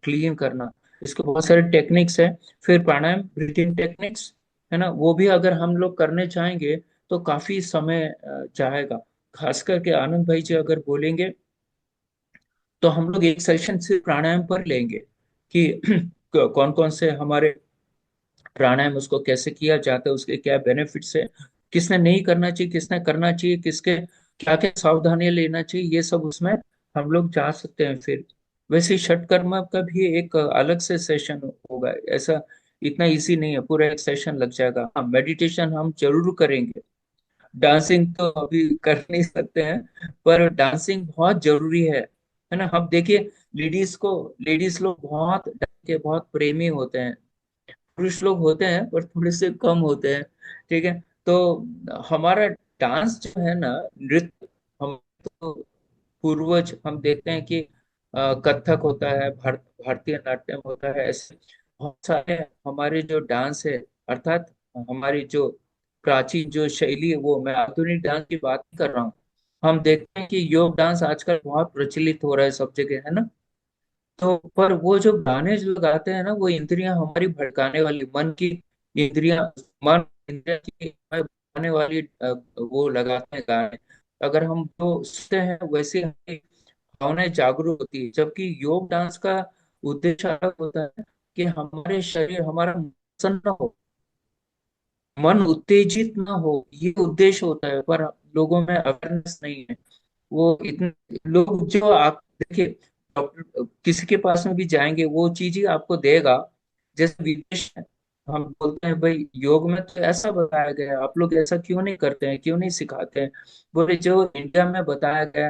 क्लीन करना। इसके बहुत सारे टेक्निक्स है। फिर प्राणायाम, ब्रीथिंग टेक्निक्स, है ना, वो भी अगर हम लोग करने चाहेंगे तो काफी समय चाहेगा। खास करके आनंद भाई जी अगर बोलेंगे तो हम लोग एक सेशन सिर्फ प्राणायाम पर लेंगे कि कौन कौन से हमारे प्राणायाम, उसको कैसे किया जाता है, उसके क्या बेनिफिट्स है, किसने नहीं करना चाहिए, किसने करना चाहिए, किसके क्या क्या सावधानियां लेना चाहिए, ये सब उसमें हम लोग जा सकते हैं। फिर वैसे ही षटकर्म का भी एक अलग से सेशन होगा, ऐसा इतना इजी नहीं है, पूरा एक सेशन लग जाएगा। हाँ, मेडिटेशन हम जरूर करेंगे। डांसिंग तो अभी कर नहीं सकते हैं, पर डांसिंग बहुत जरूरी है ना। हम देखिए, लेडीज लोग बहुत के बहुत प्रेमी होते हैं, पुरुष लोग होते हैं पर थोड़े से कम होते हैं, ठीक है। तो हमारा डांस जो है ना, नृत्य, हम तो पूर्वज हम देखते हैं कि कथक होता है, भारतीय नाट्यम होता है, ऐसे बहुत सारे हमारे जो डांस है, अर्थात हमारी जो प्राचीन जो शैली है, वो, मैं आधुनिक डांस की बात नहीं कर रहा हूँ। हम देखते हैं कि योग डांस आजकल बहुत प्रचलित हो रहा है सब जगह, है ना। तो पर वो जो गाने जो गाते हैं ना, वो इंद्रियां हमारी भटकाने वाली, मन की इंद्रियां, मन इंद्रिया की भटकाने वाली वो लगाते हैं गाने। अगर हम जो सुनते हैं वैसे हमारी भावनाएं जागरूक होती है, जबकि योग डांस का उद्देश्य अलग होता है कि हमारे शरीर, हमारा मन प्रसन्न हो, मन उत्तेजित ना हो, ये उद्देश्य होता है। पर लोगों में अवेयरनेस नहीं है। वो इतने लोग जो आप देखिए, डॉक्टर किसी के पास में भी जाएंगे वो चीज ही आपको देगा, जैसे विदेश है, हम बोलते हैं भाई योग में तो ऐसा बताया गया है, आप लोग ऐसा क्यों नहीं करते हैं, क्यों नहीं सिखाते हैं? बोले जो इंडिया में बताया गया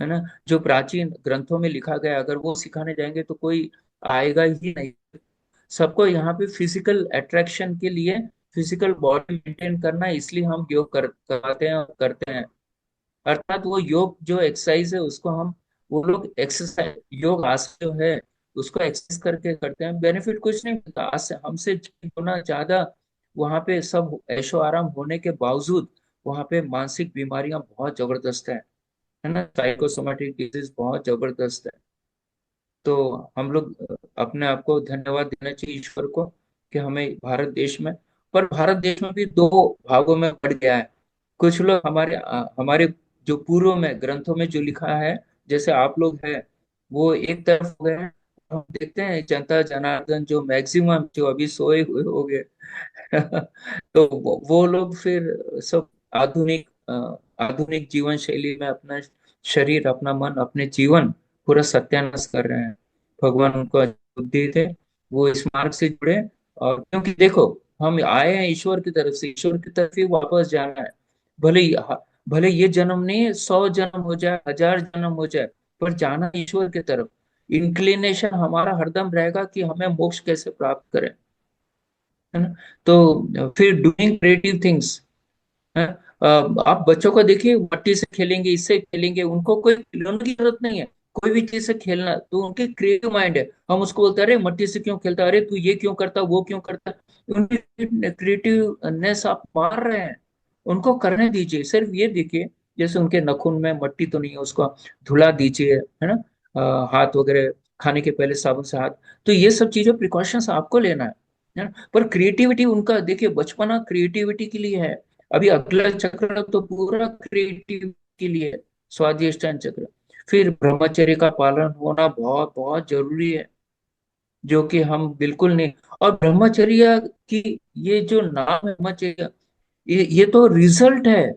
है ना, जो प्राचीन ग्रंथों में लिखा गया है, अगर वो सिखाने जाएंगे तो कोई आएगा ही नहीं। सबको यहाँ पे फिजिकल अट्रैक्शन के लिए, फिजिकल बॉडी मेंटेन करना है, इसलिए हम योग कराते हैं और करते हैं। अर्थात वो योग जो एक्सरसाइज है उसको हम, वो लोग एक्सरसाइज योग आसन जो है उसको एक्सरसाइज करके करते हैं, बेनिफिट कुछ नहीं मिलता। आज से हमसे गुना ज्यादा वहाँ पे सब ऐशो आराम होने के बावजूद वहाँ पे मानसिक बीमारियां बहुत जबरदस्त है ना, साइकोसोमेटिक डिजीज बहुत जबरदस्त है। तो हम लोग अपने आप को धन्यवाद देना चाहिए ईश्वर को कि हमें भारत देश में, पर भारत देश में भी दो भागों में बढ़ गया है। कुछ लोग हमारे जो पूर्व में ग्रंथों में जो लिखा है, जैसे आप लोग हैं, वो एक तरफ हो गए हैं। हम देखते हैं जनता जनार्दन जो मैक्सिमम जो अभी सोए हुए हो गए तो वो लोग फिर सब आधुनिक आधुनिक जीवन शैली में अपना शरीर, अपना मन, अपने जीवन पूरा सत्यानाश कर रहे हैं। भगवान उनको बुद्धि थे, वो इस मार्ग से जुड़े। और क्योंकि देखो, हम आए हैं ईश्वर की तरफ से, ईश्वर की तरफ ही वापस जाना है। भले भले ये जन्म नहीं, 100 जन्म हो जाए, 1000 जन्म हो जाए, पर जाना ईश्वर की तरफ। इंक्लिनेशन हमारा हरदम रहेगा कि हमें मोक्ष कैसे प्राप्त करें, है ना। तो फिर डूइंग क्रिएटिव थिंग्स है। आप बच्चों को देखिए, मट्टी से खेलेंगे, इससे खेलेंगे, उनको कोई खिलौने की जरूरत नहीं है। कोई भी चीज से खेलना तो उनके क्रिएटिव माइंड है। हम उसको बोलते हैं अरे मट्टी से क्यों खेलता, अरे तू ये क्यों करता, वो क्यों करता। उनकी क्रिएटिवनेस आप मार रहे हैं। उनको करने दीजिए। सिर्फ ये देखिए, जैसे उनके नाखून में मट्टी तो नहीं है, उसको धुला दीजिए, है ना। हाथ वगैरह खाने के पहले साबुन से हाथ। तो ये सब चीजों प्रिकॉशंस आपको लेना है ना? पर क्रिएटिविटी उनका देखिए, बचपना क्रिएटिविटी के लिए है। अभी अगला चक्र तो पूरा क्रिएटिव के लिए है, स्वादिष्टान चक्र। फिर ब्रह्मचर्य का पालन होना बहुत बहुत जरूरी है, जो कि हम बिल्कुल नहीं। और ब्रह्मचर्य की ये जो नाम है ब्रह्मचर्य, ये तो रिजल्ट है।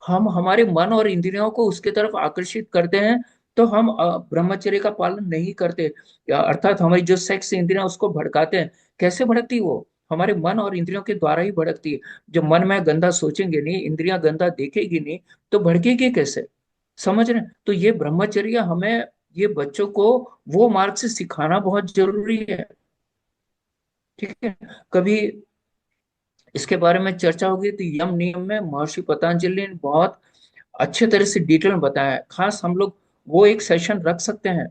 हम हमारे मन और इंद्रियों को उसके तरफ आकर्षित करते हैं, तो हम ब्रह्मचर्य का पालन नहीं करते, या अर्थात हमारी जो सेक्स इंद्रियां उसको भड़काते हैं। कैसे भड़कती वो? हमारे मन और इंद्रियों के द्वारा ही भड़कती है। जब मन में गंदा सोचेंगे नहीं, इंद्रियां गंदा देखेगी नहीं, तो भड़केगी कैसे? समझ रहे हैं? तो ये ब्रह्मचर्य हमें, ये बच्चों को वो मार्ग से सिखाना बहुत जरूरी है। ठीक है। कभी इसके बारे में चर्चा होगी तो यम नियम में महर्षि पतंजलि ने बहुत अच्छे तरह से डिटेल में बताया है। खास हम लोग वो एक सेशन रख सकते हैं,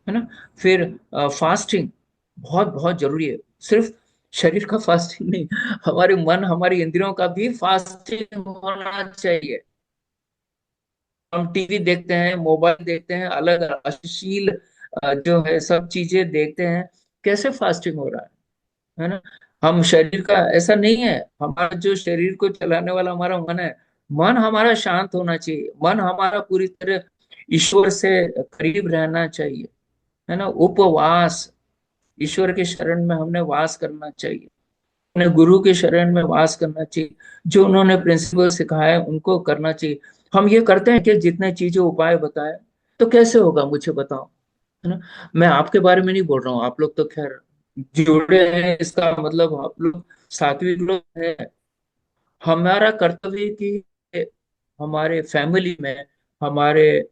है ना। फिर फास्टिंग बहुत बहुत जरूरी है। सिर्फ शरीर का फास्टिंग नहीं, हमारे मन, हमारी इंद्रियों का भी फास्टिंग होना चाहिए। हम टीवी देखते हैं, मोबाइल देखते हैं, अलग अश्लील जो है सब चीजें देखते हैं। कैसे फास्टिंग हो रहा है ना। हम शरीर का ऐसा नहीं है, हमारा जो शरीर को चलाने वाला हमारा मन है। मन हमारा शांत होना चाहिए, मन हमारा पूरी तरह ईश्वर से करीब रहना चाहिए, है ना। उपवास, ईश्वर के शरण में हमने वास करना चाहिए, अपने गुरु के शरण में वास करना चाहिए। जो उन्होंने प्रिंसिपल सिखाया है उनको करना चाहिए। हम ये करते हैं कि जितने चीजें उपाय बताए, तो कैसे होगा मुझे बताओ, है ना। मैं आपके बारे में नहीं बोल रहा हूँ, आप लोग तो खैर जुड़े हैं, इसका मतलब आप लोग सात्विक लोग हैं। हमारा कर्तव्य है कि हमारे फैमिली में, हमारे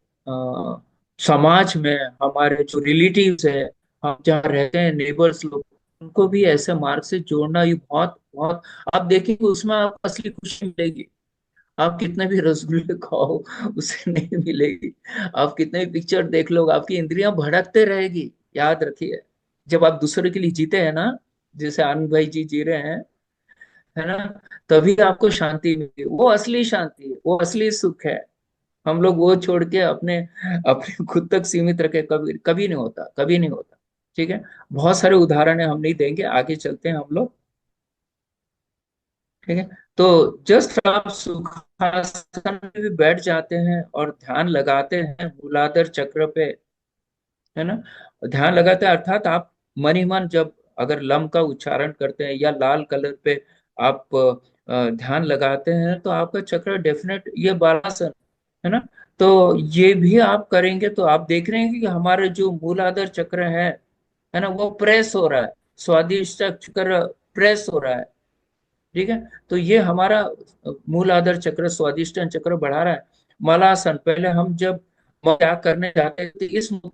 समाज में, हमारे जो रिलेटिव्स है, हम जहाँ रहते हैं, नेबर्स लोग, उनको भी ऐसे मार्ग से जोड़ना ये बहुत बहुत। आप देखेंगे उसमें आपको असली खुशी मिलेगी। आप कितने भी रसगुल्ले खाओ, उसे नहीं मिलेगी। आप कितने भी पिक्चर देख लो, आपकी इंद्रियां भटकते रहेगी। याद रखिए, जब आप दूसरे के लिए जीते हैं ना, जैसे आनंद भाई जी जी रहे हैं, है ना, तभी आपको शांति मिलती है। वो असली शांति है, वो असली सुख है। हम लोग वो छोड़ के अपने अपने खुद तक सीमित रखे, कभी कभी नहीं होता, कभी नहीं होता। ठीक है। बहुत सारे उदाहरण है, हम नहीं देंगे, आगे चलते हैं हम लोग। ठीक है। तो जस्ट आप सुखासन में भी बैठ जाते हैं और ध्यान लगाते हैं मूलाधार चक्र पे, है ना। ध्यान लगाते हैं अर्थात आप मन ही मन जब अगर लम का उच्चारण करते हैं या लाल कलर पे आप ध्यान लगाते हैं, तो आपका चक्र डेफिनेट, ये बालासन, है ना। तो ये भी आप करेंगे तो आप देख रहे हैं कि हमारे जो मूलाधार चक्र है ना, वो प्रेस हो रहा है। स्वादिष्ट चक्र प्रेस हो रहा है। ठीक है, तो ये हमारा मूलाधार चक्र, स्वादिष्टान चक्र बढ़ा रहा है। मलासन, पहले हम जब क्या करने जाते थे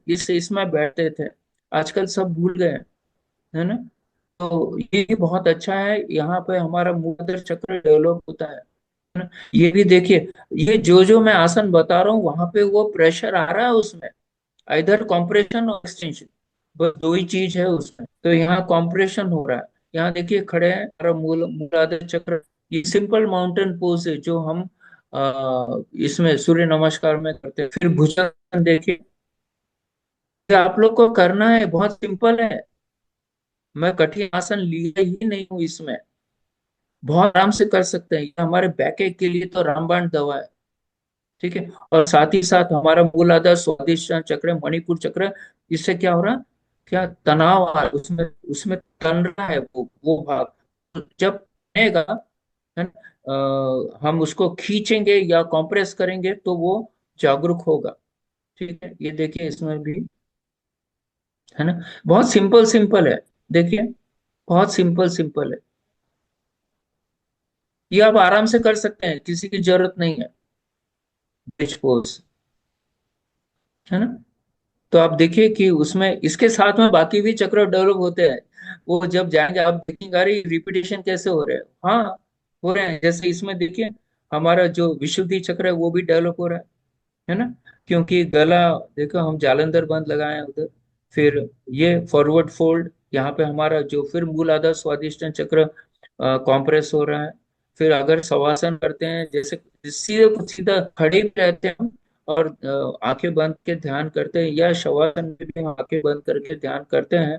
इस इसमें बैठते थे, आजकल सब भूल गए, है ना। तो ये बहुत अच्छा है, यहाँ पे हमारा मूलाधार चक्र डेवलप होता है ना। ये भी देखिए, ये जो मैं आसन बता रहा हूँ वहां पे वो प्रेशर आ रहा है उसमें, इधर कॉम्प्रेशन और एक्सटेंशन, बस दो ही चीज है उसमें। तो यहाँ कॉम्प्रेशन हो रहा है, यहाँ देखिए खड़े हैं, और मूलाधार चक्र। ये सिंपल माउंटेन पोज है जो हम इसमें सूर्य नमस्कार में करते हैं। फिर भुजंग देखिए, ये आप लोग को करना है, बहुत सिंपल है। मैं कठिन आसन लिया ही नहीं हूँ इसमें, बहुत आराम से कर सकते हैं। ये हमारे बैक के लिए तो रामबाण दवा है। ठीक है, और साथ ही साथ हमारा मूलाधार, स्वादिष्टान चक्र, मणिपुर चक्र, इससे क्या हो रहा है, क्या तनाव आ रहा है उसमें, उसमें तन रहा है वो भाग। तो जब बनेगा, है ना, हम उसको खींचेंगे या कंप्रेस करेंगे तो वो जागरूक होगा। ठीक है, ये देखिए इसमें भी, है ना, बहुत सिंपल सिंपल है। देखिए, बहुत सिंपल सिंपल है, ये आप आराम से कर सकते हैं, किसी की जरूरत नहीं है ब्रिज पोज, है ना। तो आप देखिए कि उसमें इसके साथ में बाकी भी चक्र डेवलप होते हैं। वो जब जाएंगे आप देखेंगे, अरे रिपीटेशन कैसे हो रहे हैं। हाँ, हो रहे हैं, जैसे इसमें देखिए, हमारा जो विशुद्धि चक्र है वो भी डेवलप हो रहा है ना। क्योंकि गला, देखो हम जालंधर बंद लगाए हैं उधर, फिर ये फॉरवर्ड फोल्ड, यहाँ पे हमारा जो फिर मूलाधार स्वादिष्टान चक्र कॉम्प्रेस हो रहा है। फिर अगर शवासन करते हैं, जैसे सीधे कुछ सीधा खड़े भी रहते हैं हम, और आंखें बंद के ध्यान करते हैं, या शवासन में भी हम आंखें बंद करके ध्यान करते हैं,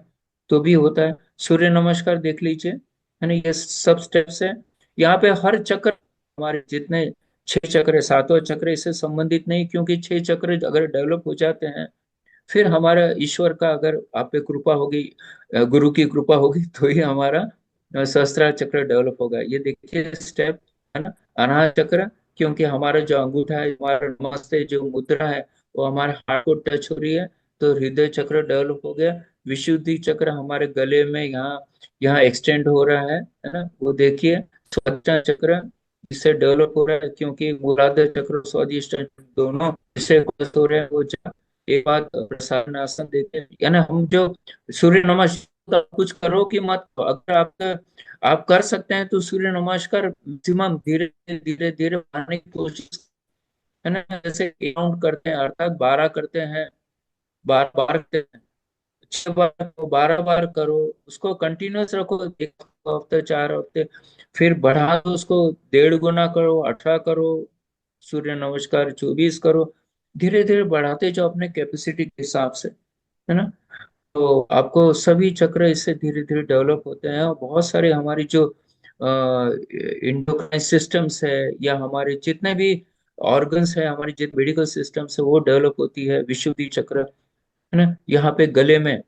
तो भी होता है। सूर्य नमस्कार देख लीजिए, है ना, ये सब स्टेप्स है। यहाँ पे हर चक्र, हमारे जितने 6 चक्र है, सातवां चक्र इससे संबंधित नहीं, क्योंकि 6 चक्र अगर डेवलप हो जाते हैं, फिर हमारा ईश्वर का अगर आप पे कृपा होगी, गुरु की कृपा होगी, तो ही हमारा सहस्त्रार चक्र डेवलप होगा। ये देखिए स्टेप, है ना, अनाहत चक्र, क्योंकि हमारा जो अंगूठा है, हमारा नमस्ते जो मुद्रा है, वो हमारे हार्ट को टच हो रही है, तो हृदय चक्र डेवलप हो गया। विशुद्धि चक्र हमारे गले में यहाँ यहाँ एक्सटेंड हो रहा है ना, वो देखिए। स्वादिष्टान चक्र इससे डेवलप हो रहा है, क्योंकि मूलाधार चक्र और स्वादिष्टान दोनों इससे ग्रस्त हो रहे हैं। वो एक बात प्रसारण आसन देते हैं, यानी हम जो सूर्य नमस्कार, कुछ करो कि मत, अगर आप कर सकते हैं तो सूर्य नमस्कार मैक्सिमम धीरे धीरे धीरे बढ़ाने की कोशिश, है ना। जैसे काउंट करते हैं, अर्थात 12 करते हैं, बार बार करते हैं, 6 बार करो, 12 बार करो, उसको कंटिन्यूस रखो, 1 हफ्ते, 4 हफ्ते, फिर बढ़ा दो उसको, 1.5 गुना करो, 18 करो, सूर्य नमस्कार 24 करो, धीरे धीरे बढ़ाते जाओ अपने कैपेसिटी के हिसाब से, है ना। तो आपको सभी चक्र इससे धीरे धीरे डेवलप होते हैं, और बहुत सारे हमारी जो इंडोक्राइन सिस्टम्स है, या हमारे जितने भी ऑर्गन्स है, हमारी जितने मेडिकल सिस्टम्स है, वो डेवलप होती है विशुद्धि चक्र, है ना। यहाँ पे गले में,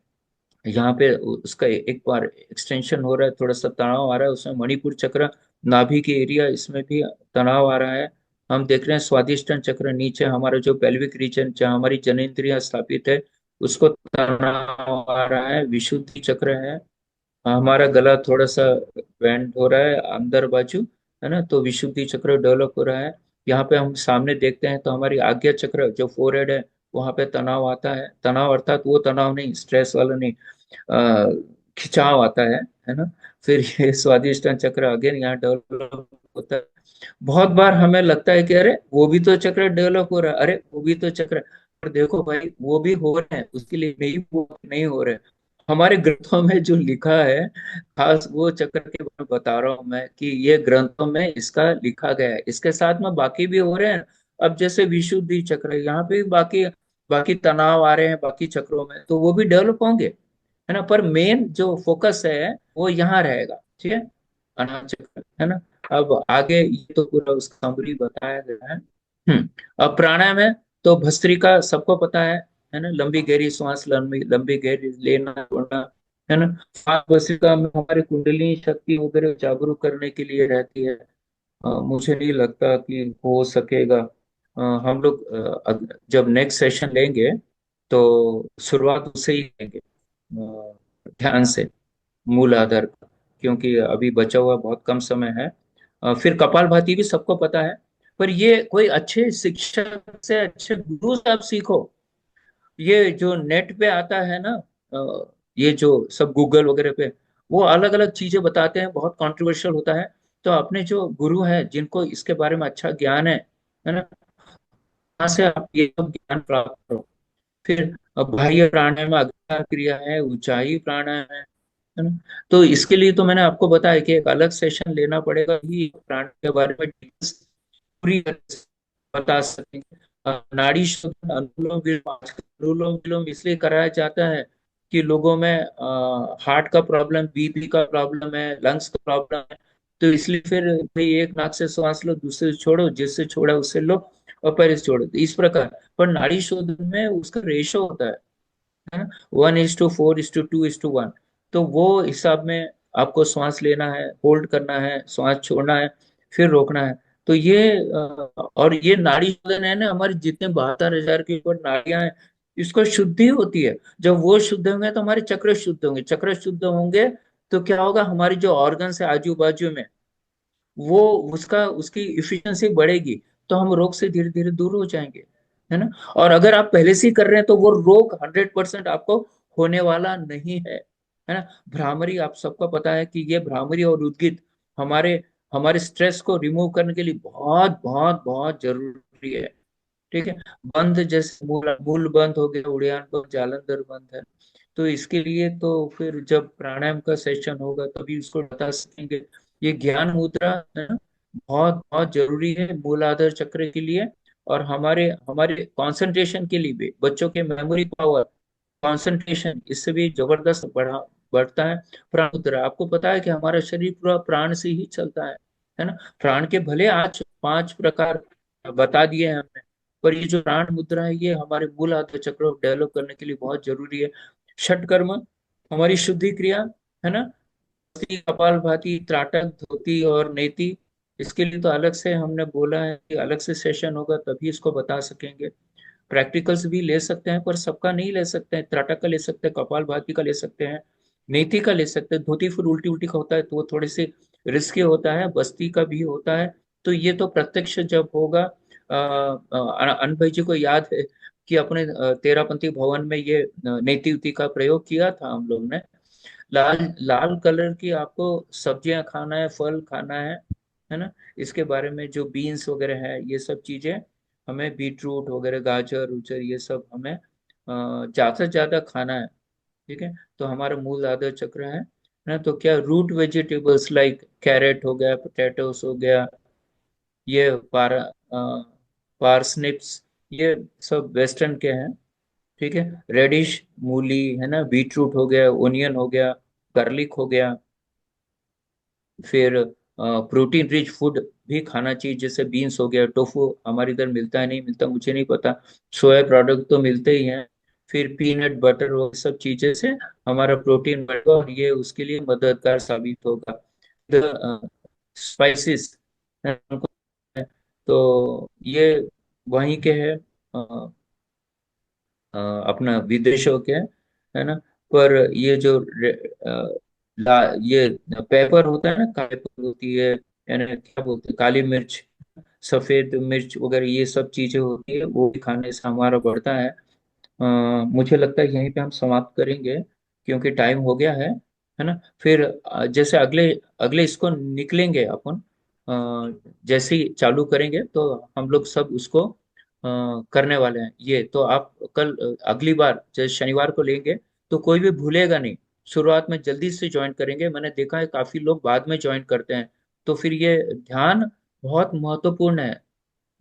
यहाँ पे उसका एक बार एक्सटेंशन हो रहा है, थोड़ा सा तनाव आ रहा है उसमें, मणिपुर चक्र, नाभि के एरिया, इसमें भी तनाव आ रहा है। हम देख रहे हैं स्वादिष्टान चक्र नीचे, हमारा जो पेल्विक रीजन जहाँ हमारी जननेंद्रियां स्थापित है, उसको तनाव आ रहा है। विशुद्धि चक्र है, हमारा गला थोड़ा सा बेंड हो रहा है अंदर बाजू, है ना, तो विशुद्धि चक्र डेवलप हो रहा है। यहाँ पे हम सामने देखते हैं तो हमारी आज्ञा चक्र जो फोरहेड है, वहां पे तनाव आता है। तनाव अर्थात वो तनाव नहीं, स्ट्रेस वाला नहीं, खिंचाव आता है ना। फिर ये स्वादिष्टान चक्र अगेन यहाँ डेवलप होता है। बहुत बार हमें लगता है कि अरे वो भी तो चक्र डेवलप हो रहा है, अरे वो भी तो चक्र, पर देखो भाई, वो भी हो रहे हैं, उसके लिए नहीं, वो नहीं हो रहे। हमारे ग्रंथों में जो लिखा है, खास वो चक्र के बारे में बता रहा हूँ मैं, कि ये ग्रंथों में इसका लिखा गया है, इसके साथ में बाकी भी हो रहे हैं। अब जैसे विशुद्धि चक्र है, यहाँ पे भी बाकी बाकी तनाव आ रहे हैं बाकी चक्रों में, तो वो भी डेवलप होंगे, है ना। पर मेन जो फोकस है वो यहाँ रहेगा, ठीक है, अनाहत चक्र, है ना। अब आगे ये तो पूरा उसका समरी बताया गया है। अब प्राणायाम है, तो भस्त्रिका सबको पता है ना, लंबी गहरी सांस, लंबी लंबी गहरी लेना छोड़ना, है ना। श्वास भस्त्रिका में हमारे कुंडलिनी शक्ति वगैरह जागरूक करने के लिए रहती है। मुझे नहीं लगता कि हो सकेगा। हम लोग जब नेक्स्ट सेशन लेंगे तो शुरुआत उससे ही लेंगे, ध्यान से, मूल आधार का। क्योंकि अभी बचा हुआ बहुत कम समय है। फिर कपालभाति भी सबको पता है, पर ये कोई अच्छे शिक्षक से, अच्छे गुरु से आप सीखो। ये जो नेट पे आता है ना, ये जो सब गूगल वगैरह पे, वो अलग अलग चीजें बताते हैं, बहुत कंट्रोवर्शियल होता है। तो अपने जो गुरु हैं, जिनको इसके बारे में अच्छा ज्ञान है ना, वहां से आप ये सब ज्ञान प्राप्त करो। फिर बाह्य प्राणायाम में अग्नि क्रिया है, ऊंचाई प्राणायाम है ना। तो इसके लिए तो मैंने आपको बताया कि एक अलग सेशन लेना पड़ेगा ही प्राण के बारे में details पूरी तरह से बता सकेंगे। नाड़ी शोधन, अनुलोम विलोम, आजकल अनुलोम विलोम इसलिए कराया जाता है कि लोगों में हार्ट का प्रॉब्लम, बीपी का प्रॉब्लम है, लंग्स का प्रॉब्लम है। तो इसलिए फिर भाई एक नाक से श्वास लो, दूसरे से छोड़ो, जिससे छोड़ा उससे लो, और पैर से छोड़ो, तो इस प्रकार। पर नाड़ी शोधन में उसका रेशो होता है ना, 1:4:2:1। तो वो हिसाब में आपको श्वास लेना है, होल्ड करना है, श्वास छोड़ना है, फिर रोकना है। तो ये और ये नाड़ी शोधन है ना, हमारे जितने 72,000 के ऊपर नाड़ियां हैं, इसको शुद्धि होती है। जब वो शुद्ध होंगे तो हमारे चक्र शुद्ध होंगे, चक्र शुद्ध होंगे तो क्या होगा, हमारी जो ऑर्गन्स है आजू बाजू में, वो उसका उसकी इफिशियंसी बढ़ेगी, तो हम रोग से धीरे धीरे दूर हो जाएंगे, है ना। और अगर आप पहले से ही कर रहे हैं तो वो रोग 100% आपको होने वाला नहीं है ना। भ्रामरी, आप सबको पता है कि ये भ्रामरी और उद्गित हमारे हमारे स्ट्रेस को रिमूव करने के लिए बहुत बहुत बहुत जरूरी है। ठीक है। बंद, जैसे मूल मूल बंद हो गया, उड़ियान बंद, जालंधर बंद है। तो इसके लिए तो फिर जब प्राणायाम का सेशन होगा तभी उसको बता सकेंगे। ये ज्ञान मुद्रा है ना, बहुत बहुत जरूरी है मूलाधार चक्र के लिए, और हमारे हमारे कंसंट्रेशन के लिए भी, बच्चों के मेमोरी पावर, कंसंट्रेशन, इससे भी जबरदस्त बढ़ता है। प्राण मुद्रा, आपको पता है कि हमारा शरीर पूरा प्राण से ही चलता है ना। प्राण के भले आज 5 प्रकार बता दिए हैं हमने, पर ये जो प्राण मुद्रा है, ये हमारे मूल आधार चक्र को डेवलप करने के लिए बहुत जरूरी है। षटकर्म, हमारी शुद्धि क्रिया, है ना, कपालभाति, त्राटक, धोती और नेति, इसके लिए तो अलग से हमने बोला है कि अलग से सेशन होगा तभी इसको बता सकेंगे। प्रैक्टिकल्स भी ले सकते हैं, पर सबका नहीं ले सकते हैं। त्राटक का ले सकते हैं, कपालभाति का ले सकते हैं, नेति का ले सकते हैं। धोती फिर उल्टी उल्टी का होता है तो वो थोड़े से रिस्की होता है, बस्ती का भी होता है। तो ये तो प्रत्यक्ष जब होगा, अनंत भाई जी को याद है कि अपने तेरापंथी भवन में ये नेति उति का प्रयोग किया था हम लोग ने। लाल लाल कलर की आपको सब्जियां खाना है, फल खाना है ना। इसके बारे में जो बीन्स वगैरह है, ये सब चीजें हमें, बीट रूट वगैरह, गाजर उजर, ये सब हमें ज्यादा से ज्यादा खाना है। ठीक है। तो हमारा मूल आधार चक्र है ना। तो क्या, रूट वेजिटेबल्स लाइक कैरेट हो गया, पोटैटोस हो गया, ये पार्सनिप्स, ये सब वेस्टर्न के हैं। ठीक है। रेडिश, मूली, है ना, बीट रूट हो गया, ओनियन हो गया, गार्लिक हो गया। फिर प्रोटीन रिच फूड भी खाना चाहिए, जैसे बीन्स हो गया, टोफू हमारे इधर मिलता है नहीं मिलता मुझे नहीं पता, सोया प्रोडक्ट तो मिलते ही हैं। फिर पीनट बटर, वो सब चीजें से हमारा प्रोटीन बढ़ेगा और ये उसके लिए मददगार साबित होगा। स्पाइसेस, तो ये वहीं के हैं, अपना विदेशों के, है ना। पर ये जो ये पेपर होता है ना, काले पेपर होती है, यानी क्या बोलते हैं, काली मिर्च, सफेद मिर्च वगैरह, ये सब चीजें होती है, वो भी खाने से हमारा बढ़ता है। मुझे लगता है यहीं पे हम समाप्त करेंगे, क्योंकि टाइम हो गया है ना। फिर जैसे अगले अगले इसको निकलेंगे अपन, जैसे ही चालू करेंगे तो हम लोग सब उसको करने वाले हैं। ये तो आप कल अगली बार जैसे शनिवार को लेंगे तो कोई भी भूलेगा नहीं। शुरुआत में जल्दी से ज्वाइन करेंगे, मैंने देखा है काफी लोग बाद में ज्वाइन करते हैं। तो फिर ये ध्यान बहुत महत्वपूर्ण है।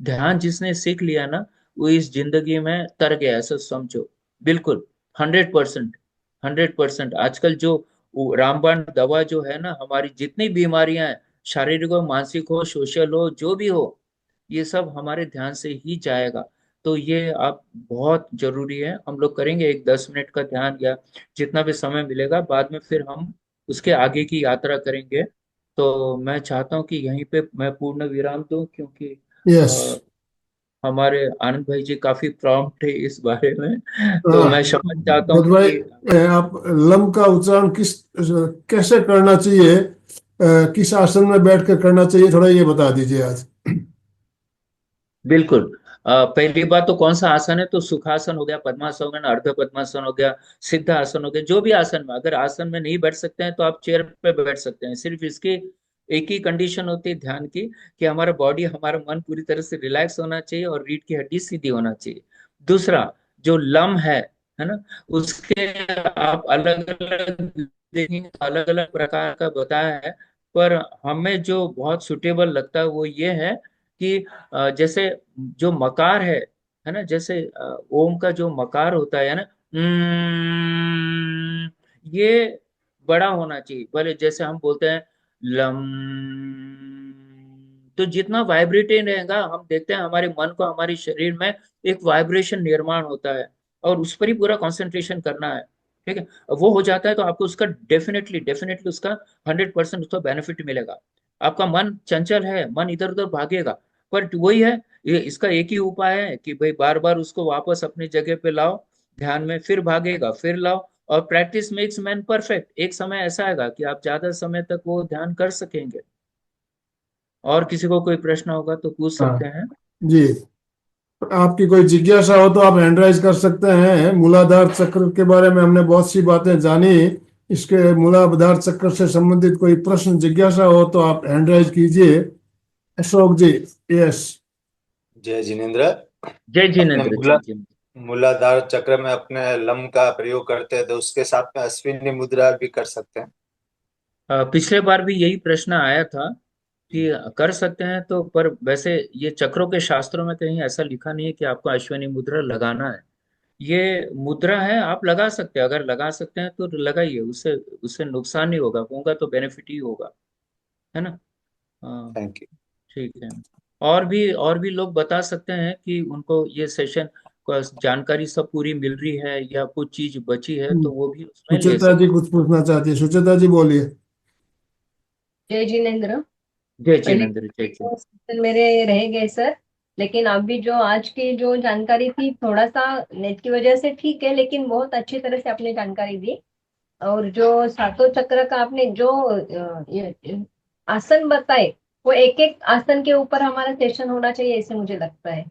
ध्यान जिसने सीख लिया ना, वो इस जिंदगी में तर गया, ऐसा समझो। बिल्कुल, 100%, 100%। आजकल जो वो रामबाण दवा जो है ना, हमारी जितनी बीमारियां हैं, शारीरिक हो, मानसिक हो, सोशल हो, जो भी हो, ये सब हमारे ध्यान से ही जाएगा। तो ये आप बहुत जरूरी है। हम लोग करेंगे एक 10 मिनट का ध्यान, या जितना भी समय मिलेगा, बाद में फिर हम उसके आगे की यात्रा करेंगे। तो मैं चाहता हूँ कि यहीं पे मैं पूर्ण विराम दूं, क्योंकि यस। अ, हमारे आनंद भाई जी काफी प्रॉम्प्ट है इस बारे में, तो हाँ, मैं समझ जाता भरत हूँ भाई, कि आप लम का उच्चारण कैसे करना चाहिए, किस आसन में बैठ कर करना चाहिए, थोड़ा ये बता दीजिए आज। बिल्कुल। पहली बात तो कौन सा आसन है, तो सुखासन हो गया, पद्मासन हो गया, अर्ध पद्मासन हो गया, सिद्ध आसन हो गया। जो भी आसन में, अगर आसन में नहीं बैठ सकते हैं तो आप चेयर पे बैठ सकते हैं। सिर्फ इसकी एक ही कंडीशन होती है ध्यान की, कि हमारा बॉडी, हमारा मन पूरी तरह से रिलैक्स होना चाहिए और रीढ़ की हड्डी सीधी होना चाहिए। दूसरा, जो लम है ना, उसके आप अलग अलग देखेंगे तो अलग अलग प्रकार का बताया है। पर हमें जो बहुत सुटेबल लगता है वो ये है कि जैसे जो मकार है ना, जैसे ओम का जो मकार होता है ना, ये बड़ा होना चाहिए। भले जैसे हम बोलते हैं लम, तो जितना वाइब्रेटिंग रहेगा, हम देखते हैं हमारे मन को, हमारे शरीर में एक वाइब्रेशन निर्माण होता है, और उस पर ही पूरा कंसंट्रेशन करना है। ठीक है, वो हो जाता है तो आपको उसका डेफिनेटली डेफिनेटली उसका 100% उसका बेनिफिट मिलेगा। आपका मन चंचल है, मन इधर उधर भागेगा, पर वही है, ये इसका एक ही उपाय है कि भाई बार बार उसको वापस अपनी जगह पे लाओ, ध्यान में, फिर भागेगा, फिर लाओ। और प्रैक्टिस मेक्स मैन परफेक्ट। एक समय ऐसा आएगा कि आप ज्यादा समय तक वो ध्यान कर सकेंगे। और किसी को कोई प्रश्न होगा तो पूछ हाँ सकते हैं। जी, आपकी कोई जिज्ञासा हो तो आप हैंड राइज कर सकते हैं। मूलाधार चक्र के बारे में हमने बहुत सी बातें जानी, इसके मूलाधार चक्र से संबंधित कोई प्रश्न जिज्ञासा हो तो आप हैंड राइज कीजिए। अशोक जी। यस। जय जिनेन्द्र। जय अपने जिनेन्द्र, जय जिनेन्द्र। मूलाधार चक्र में अपने लम का प्रयोग करते हैं तो उसके साथ में अश्विनी मुद्रा भी कर सकते हैं। पिछले बार भी यही प्रश्न आया था कि कर सकते हैं, तो पर वैसे ये चक्रों के शास्त्रों में कहीं ऐसा लिखा नहीं है कि आपको अश्विनी मुद्रा लगाना है। ये मुद्रा है, आप लगा सकते हैं, अगर लगा सकते हैं तो लगाइए, उससे उससे नुकसान नहीं होगा, होगा तो बेनिफिट ही होगा, है ना। हाँ, थैंक यू। ठीक है। और भी लोग बता सकते हैं कि उनको ये सेशन का जानकारी सब पूरी मिल रही है या कुछ चीज बची है, तो वो भी उसमें ले सुचेता जी सकते कुछ पूछना चाहती है, सुचेता जी बोलिए। जय जिनेन्द्र। हैं। जय पहले जिनेन्द्र, जय जिनेन्द्र। क्वेश्चन मेरे रह गए सर, लेकिन अभी जो आज की जो जानकारी थी, थोड़ा सा नेट की वजह से ठीक है, लेकिन बहुत अच्छी तरह से आपने जानकारी दी। और जो सातों चक्र का आपने जो आसन बताए, वो एक एक आसन के ऊपर हमारा सेशन होना चाहिए, ऐसे मुझे लगता है।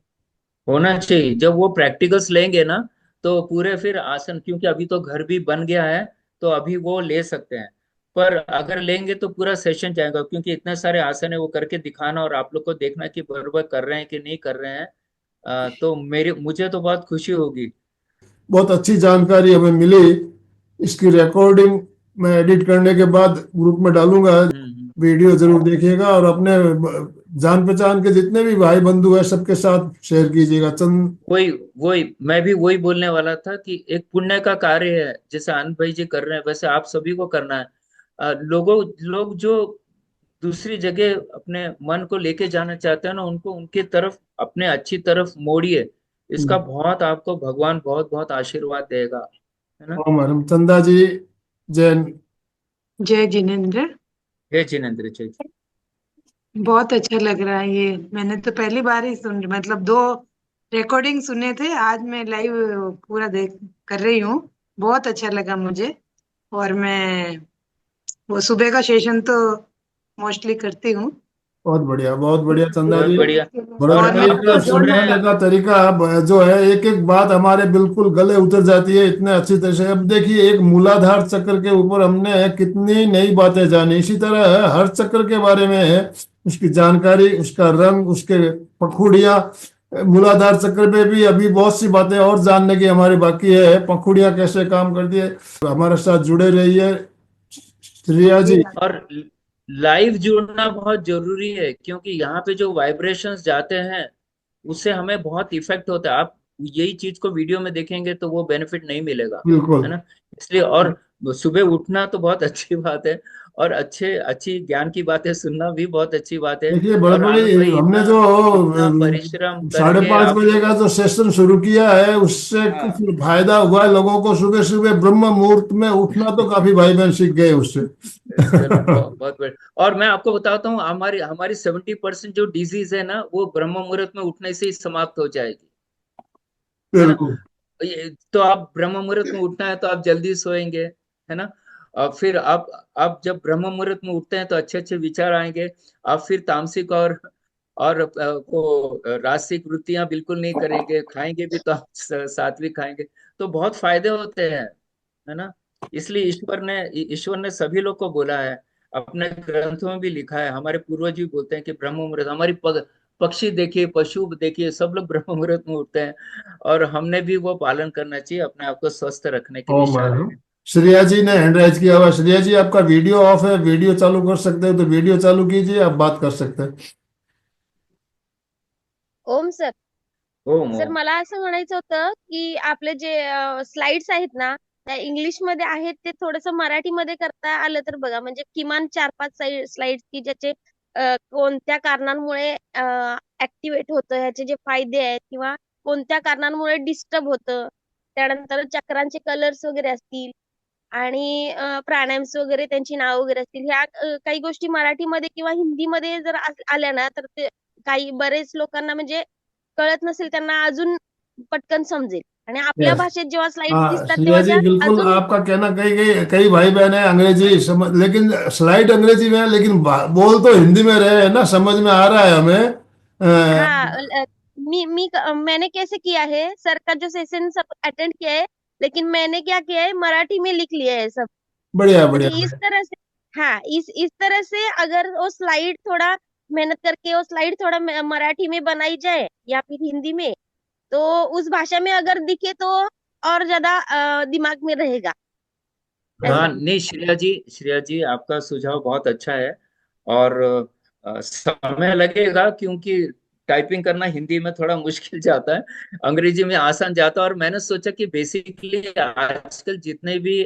होना चाहिए। जब वो प्रैक्टिकल्स लेंगे ना, तो पूरे फिर आसन, क्योंकि अभी तो घर भी बन गया है, तो अभी वो ले सकते हैं। पर अगर लेंगे तो पूरा सेशन जाएगा, क्योंकि इतने सारे आसन है, वो करके दिखाना और आप लोग को देखना कि बराबर कर रहे हैं कि नहीं कर रहे हैं। तो मेरे मुझे तो बहुत खुशी होगी। बहुत अच्छी जानकारी हमें मिली। इसकी रिकॉर्डिंग मैं एडिट करने के बाद ग्रुप में डालूंगा, हम्म। वीडियो जरूर देखिएगा और अपने जान पहचान के जितने भी भाई बंधु हैं सबके साथ शेयर कीजिएगा। चंद। वही वही मैं भी वही बोलने वाला था कि एक पुण्य का कार्य है, जैसे आनंद भाई जी कर रहे हैं, वैसे आप सभी को करना है। लोग जो दूसरी जगह अपने मन को लेके जाना चाहते हैं ना, उनको उनकी तरफ, अपने अच्छी तरफ मोड़िए। इसका बहुत आपको भगवान बहुत बहुत आशीर्वाद देगा, है ना। ओम हरम। चंदा जी। जैन। जय जिनेन्द्र। जय जिनेन्द्र, जय जिनेन्द्र। बहुत अच्छा लग रहा है ये, मैंने तो पहली बार ही सुन, मतलब 2 रिकॉर्डिंग सुने थे, आज मैं लाइव पूरा देख कर रही हूँ। बहुत अच्छा लगा मुझे। और मैं वो सुबह का सेशन तो मोस्टली करती हूँ। बहुत बढ़िया, बहुत बढ़िया चंदा बहुत जी। बढ़िया। भरत और और भाई मेरे का को सुनने समझाने का, का तरीका जो है, एक एक बात हमारे बिल्कुल गले उतर जाती है इतने अच्छी तरह से। अब देखिए, एक मूलाधार चक्र के ऊपर हमने कितनी नई बातें जानी। इसी तरह हर चक्र के बारे में है, उसकी जानकारी, उसका रंग, उसके पखुड़िया। मूलाधार चक्र पे भी अभी बहुत सी बातें और जानने की हमारी बाकी है, पखुड़िया कैसे काम करती है। हमारे साथ जुड़े रहिए श्रेया जी जी। और लाइव जुड़ना बहुत जरूरी है, क्योंकि यहाँ पे जो वाइब्रेशंस जाते हैं उससे हमें बहुत इफेक्ट होता है। आप यही चीज को वीडियो में देखेंगे तो वो बेनिफिट नहीं मिलेगा, बिल्कुल। है ना। इसलिए, और सुबह उठना तो बहुत अच्छी बात है, और अच्छी ज्ञान की बातें सुनना भी बहुत अच्छी बात है। देखिए बड़े और बड़े आनंद भाई हमने इतना जो इतना परिश्रम 5:30 करके आप बजे का जो सेशन शुरू किया है उससे कुछ हाँ फायदा हुआ है लोगों को। सुबह सुबह ब्रह्म मुहूर्त में उठना तो काफी भाई बहन सीख गए उससे। चलो बहुत बढ़िया। और मैं आपको बताता हूँ हमारी हमारी 70% जो डिजीज है ना वो ब्रह्म मुहूर्त में उठने से ही समाप्त हो जाएगी, है ना। बिल्कुल। तो आप ब्रह्म मुहूर्त में उठना है तो आप जल्दी सोएंगे, है ना। और फिर आप जब ब्रह्म मुहूर्त में उठते हैं तो अच्छे अच्छे विचार आएंगे। आप फिर तामसिक और राजसिक वृत्तियां बिल्कुल नहीं करेंगे, खाएंगे भी तो आप सात्विक खाएंगे। तो बहुत फायदे होते हैं, है ना। इसलिए ईश्वर ने सभी लोग को बोला है, अपने ग्रंथों में भी लिखा है। हमारे पूर्वज भी बोलते हैं कि ब्रह्म मुहूर्त हमारी पक्षी देखिए, पशु देखिए, सब लोग ब्रह्म मुहूर्त में उठते हैं। और हमने भी वो पालन करना चाहिए अपने आप को स्वस्थ रखने की ओ दिशा में। मैडम, श्रेया जी ने हैंड राइज किया हुआ। श्रेया जी आपका वीडियो ऑफ है, वीडियो चालू कर सकते हो तो वीडियो चालू कीजिए, आप बात कर सकते हैं। ओम सर. ओम सर ओम। मला असं म्हणायचं होतं की आपले जे स्लाइड्स आहेत ना त्या इंग्लिश मध्ये आहेत ते थोडंसं मराठीमध्ये करता आलं तर बघा, म्हणजे किमान 4-5 स्लाइड्स की ज्याचे कोणत्या कारणांमुळे ऍक्टिव्हेट होतं, ह्याचे जे फायदे आहेत किंवा कोणत्या कारणांमुळे डिस्टर्ब होतं, त्यानंतर चक्रांचे कलर्स वगैरे असतील आणि प्राणायाम्स वगैरे त्यांची नाव वगैरे असतील, ह्या काही गोष्टी मराठीमध्ये किंवा हिंदीमध्ये जर आल्या ना तर ते काही बरेच लोकांना म्हणजे कळत नसेल त्यांना अजून पटकन समजेल आणि आपल्या यस। भाषेत जेव्हा स्लाइड्स हाँ दिसतात श्रेया तेव्हा जी त्या बिल्कुल अजून आपका कहना, कई कई कई भाई बहन है अंग्रेजी समझ, लेकिन स्लाइड अंग्रेजी में है लेकिन बोल तो हिंदी में रहे हैं ना, समझ में आ रहा है हमें। हाँ मैंने कैसे किया है सर का जो सेशन सब अटेंड किया है, लेकिन मैंने क्या किया है मराठी में लिख लिया है सब। बढ़िया तो बढ़िया इस बढ़िया। तरह से हाँ इस तरह से अगर वो स्लाइड थोड़ा मेहनत करके वो स्लाइड थोड़ा मराठी में बनाई जाए या फिर हिंदी में, तो उस भाषा में अगर दिखे तो और ज्यादा दिमाग में रहेगा हाँ ऐसा। नहीं, श्रेया जी आपका सुझाव बहुत अच्छा है। और समय लगेगा क्योंकि टाइपिंग करना हिंदी में थोड़ा मुश्किल जाता है, अंग्रेजी में आसान जाता है। और मैंने सोचा कि बेसिकली आजकल जितने भी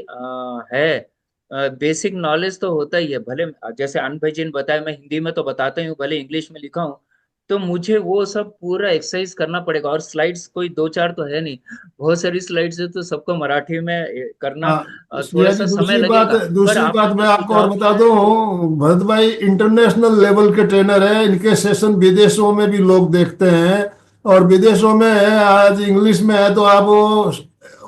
है बेसिक नॉलेज तो होता ही है। भले जैसे अन भाई जी ने बताया, मैं हिंदी में तो बताता ही हूँ, भले इंग्लिश में लिखा हूँ। तो मुझे वो सब पूरा एक्सरसाइज करना पड़ेगा। और स्लाइड्स कोई दो चार तो है नहीं, बहुत सारी स्लाइड्स है, तो सबको मराठी में करना हाँ श्रेया थोड़ा जी सा समय लगेगा। पर दूसरी बात आपने मैं जो आपको और सुझाव बता दिया है वो दूं, भरत भाई इंटरनेशनल लेवल के ट्रेनर है, इनके सेशन विदेशों में भी लोग देखते हैं। और विदेशों में है, आज इंग्लिश में है तो आप वो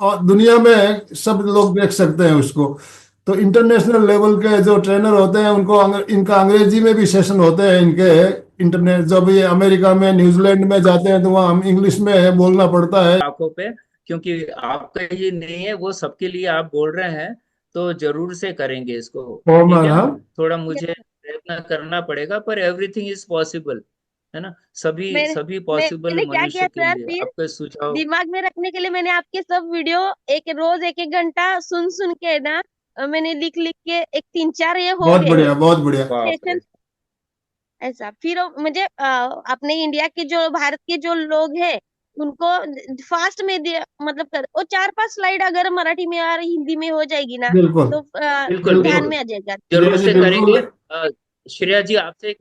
और दुनिया में सब लोग देख सकते हैं उसको। तो इंटरनेशनल लेवल के जो ट्रेनर होते हैं उनको इनका अंग्रेजी में भी सेशन होते हैं इनके। इंटरनेट जब ये अमेरिका में न्यूजीलैंड में जाते हैं तो वहाँ हम इंग्लिश में बोलना पड़ता है। आंखों पे, क्योंकि आपका ये नहीं है, वो सबके लिए आप बोल रहे हैं। तो जरूर से करेंगे इसको, ठीक फॉर्मर है ना। हाँ। थोड़ा Yes, मुझे sir. प्रयत्न करना पड़ेगा, पर एवरीथिंग इज पॉसिबल, है ना। सभी मैंने सभी पॉसिबल मैंने क्या मनुष्य किया के सर, लिए फिर आपके सुझाव। दिमाग में रखने के लिए मैंने आपके सब वीडियो एक रोज एक एक घंटा सुन सुन के ना मैंने लिख लिख के एक 3-4 ये हो बहुत गए हैं बढ़िया बहुत बढ़िया। बाप रे। सेशन ऐसा। फिर मुझे अपने इंडिया के जो भारत के जो लोग हैं उनको फास्ट में मतलब कर वो 4-5 स्लाइड अगर मराठी में और हिंदी में हो जाएगी ना बिल्कुल तो बिल्कुल ध्यान बिल्कुल। में आ जाएगा। जरूर श्रेया जी से बिल्कुल। करेंगे। श्रेया जी आपसे एक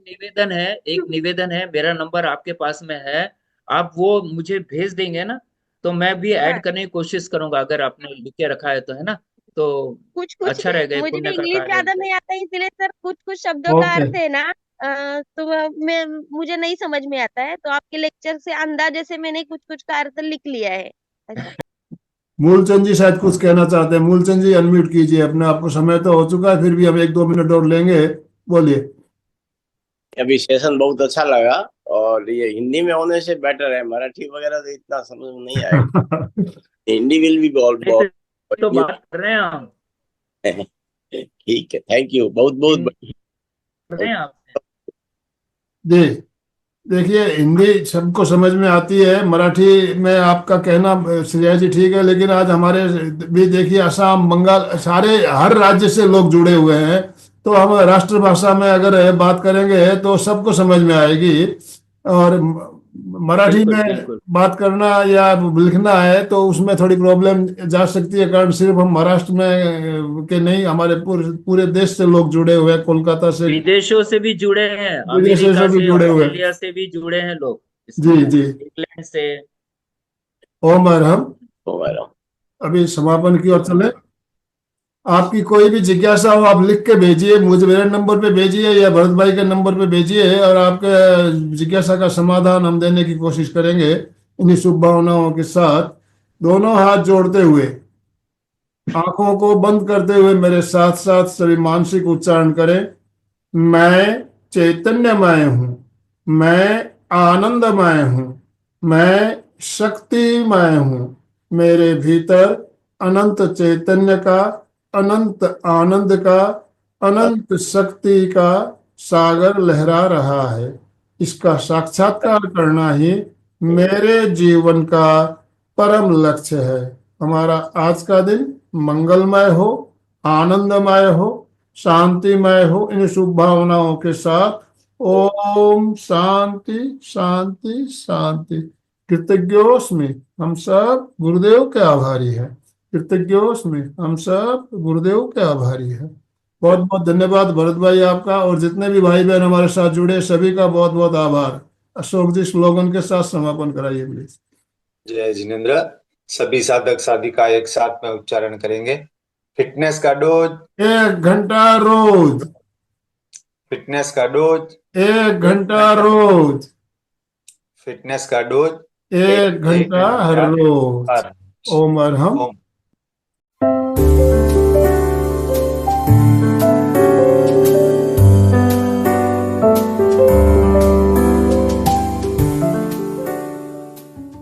निवेदन है, मेरा नंबर आपके पास में है। आप वो मुझे भेज देंगे ना, तो मैं भी हाँ ऐड करने की कोशिश करूंगा, अगर आपने लिख के रखा है तो, है ना। तो कुछ कुछ अच्छा रहेगा, ये मुझे पुण्य का इंग्लिश कार्य ज्यादा है। नहीं आता है इसलिए सर कुछ कुछ शब्दों का ओके। अर्थ है ना तो मैं मुझे नहीं समझ में आता है, तो आपके लेक्चर से अंदाजे से मैंने कुछ कुछ का अर्थ लिख लिया है ऐसा। मूलचंद जी शायद कुछ कहना चाहते हैं। मूलचंद जी अनम्यूट कीजिए अपने आप को, समय तो हो चुका है फिर भी हम 1-2 मिनट और लेंगे। बोलिए। अभी सेशन बहुत अच्छा लगा, और ये हिंदी में होने से बेटर है, मराठी वगैरह तो इतना समझ में नहीं आएगा। हिंदी विल बी बहुत नहीं बहुत तो बात कर रहे हैं हम, ठीक है, थैंक यू, बहुत बहुत हिंदी कर रहे हैं आपसे। जी देखिए, हिंदी सबको समझ में आती है, मराठी में आपका कहना श्रेया जी ठीक है, लेकिन आज हमारे भी देखिए असम बंगाल सारे हर राज्य से लोग जुड़े हुए हैं। तो हम राष्ट्रभाषा में अगर बात करेंगे तो सबको समझ में आएगी। और मराठी बिल्कुल में बिल्कुल बात करना या लिखना है तो उसमें थोड़ी प्रॉब्लम जा सकती है, कारण सिर्फ हम महाराष्ट्र में के नहीं, हमारे पूरे पूरे देश से लोग जुड़े हुए हैं, कोलकाता से, विदेशों से भी जुड़े हैं, विदेशों अमेरिका से भी से, जुड़े हुए हैं। ऑस्ट्रेलिया से भी जुड़े हैं लोग जी इसमें, जी। इंग्लैंड से। ओम अरहम। ओ मैडम। अभी समापन की ओर चले। आपकी कोई भी जिज्ञासा हो आप लिख के भेजिए, मुझे मेरे नंबर पे भेजिए या भरत भाई के नंबर पे भेजिए, और आपके जिज्ञासा का समाधान हम देने की कोशिश करेंगे इन्हीं शुभ भावनाओं के साथ। दोनों हाथ जोड़ते हुए, आंखों को बंद करते हुए मेरे साथ साथ सभी मानसिक उच्चारण करें। मैं चैतन्यमय हूँ, मैं आनंदमय हूँ, मैं शक्तिमय हूँ। मेरे भीतर अनंत चैतन्य का, अनंत आनंद का, अनंत शक्ति का सागर लहरा रहा है। इसका साक्षात्कार करना ही मेरे जीवन का परम लक्ष्य है। हमारा आज का दिन मंगलमय हो, आनंदमय हो, शांतिमय हो। इन शुभ भावनाओं के साथ ओम शांति शांति शांति। कृतज्ञोस्मि, हम सब गुरुदेव के आभारी हैं। कृतज्ञोस्मि, हम सब गुरुदेव के आभारी हैं। बहुत बहुत धन्यवाद भरत भाई आपका, और जितने भी भाई बहन हमारे साथ जुड़े सभी का बहुत बहुत आभार। अशोक जी स्लोगन के साथ समापन कराइए प्लीज। जय जिनेन्द्र। सभी साधक साधिका एक साथ में उच्चारण करेंगे। फिटनेस का डोज 1 घंटा रोज, फिटनेस का डोज 1 घंटा रोज, फिटनेस का डोज 1 घंटा हर रोज। हर ओम अरहम। ओम।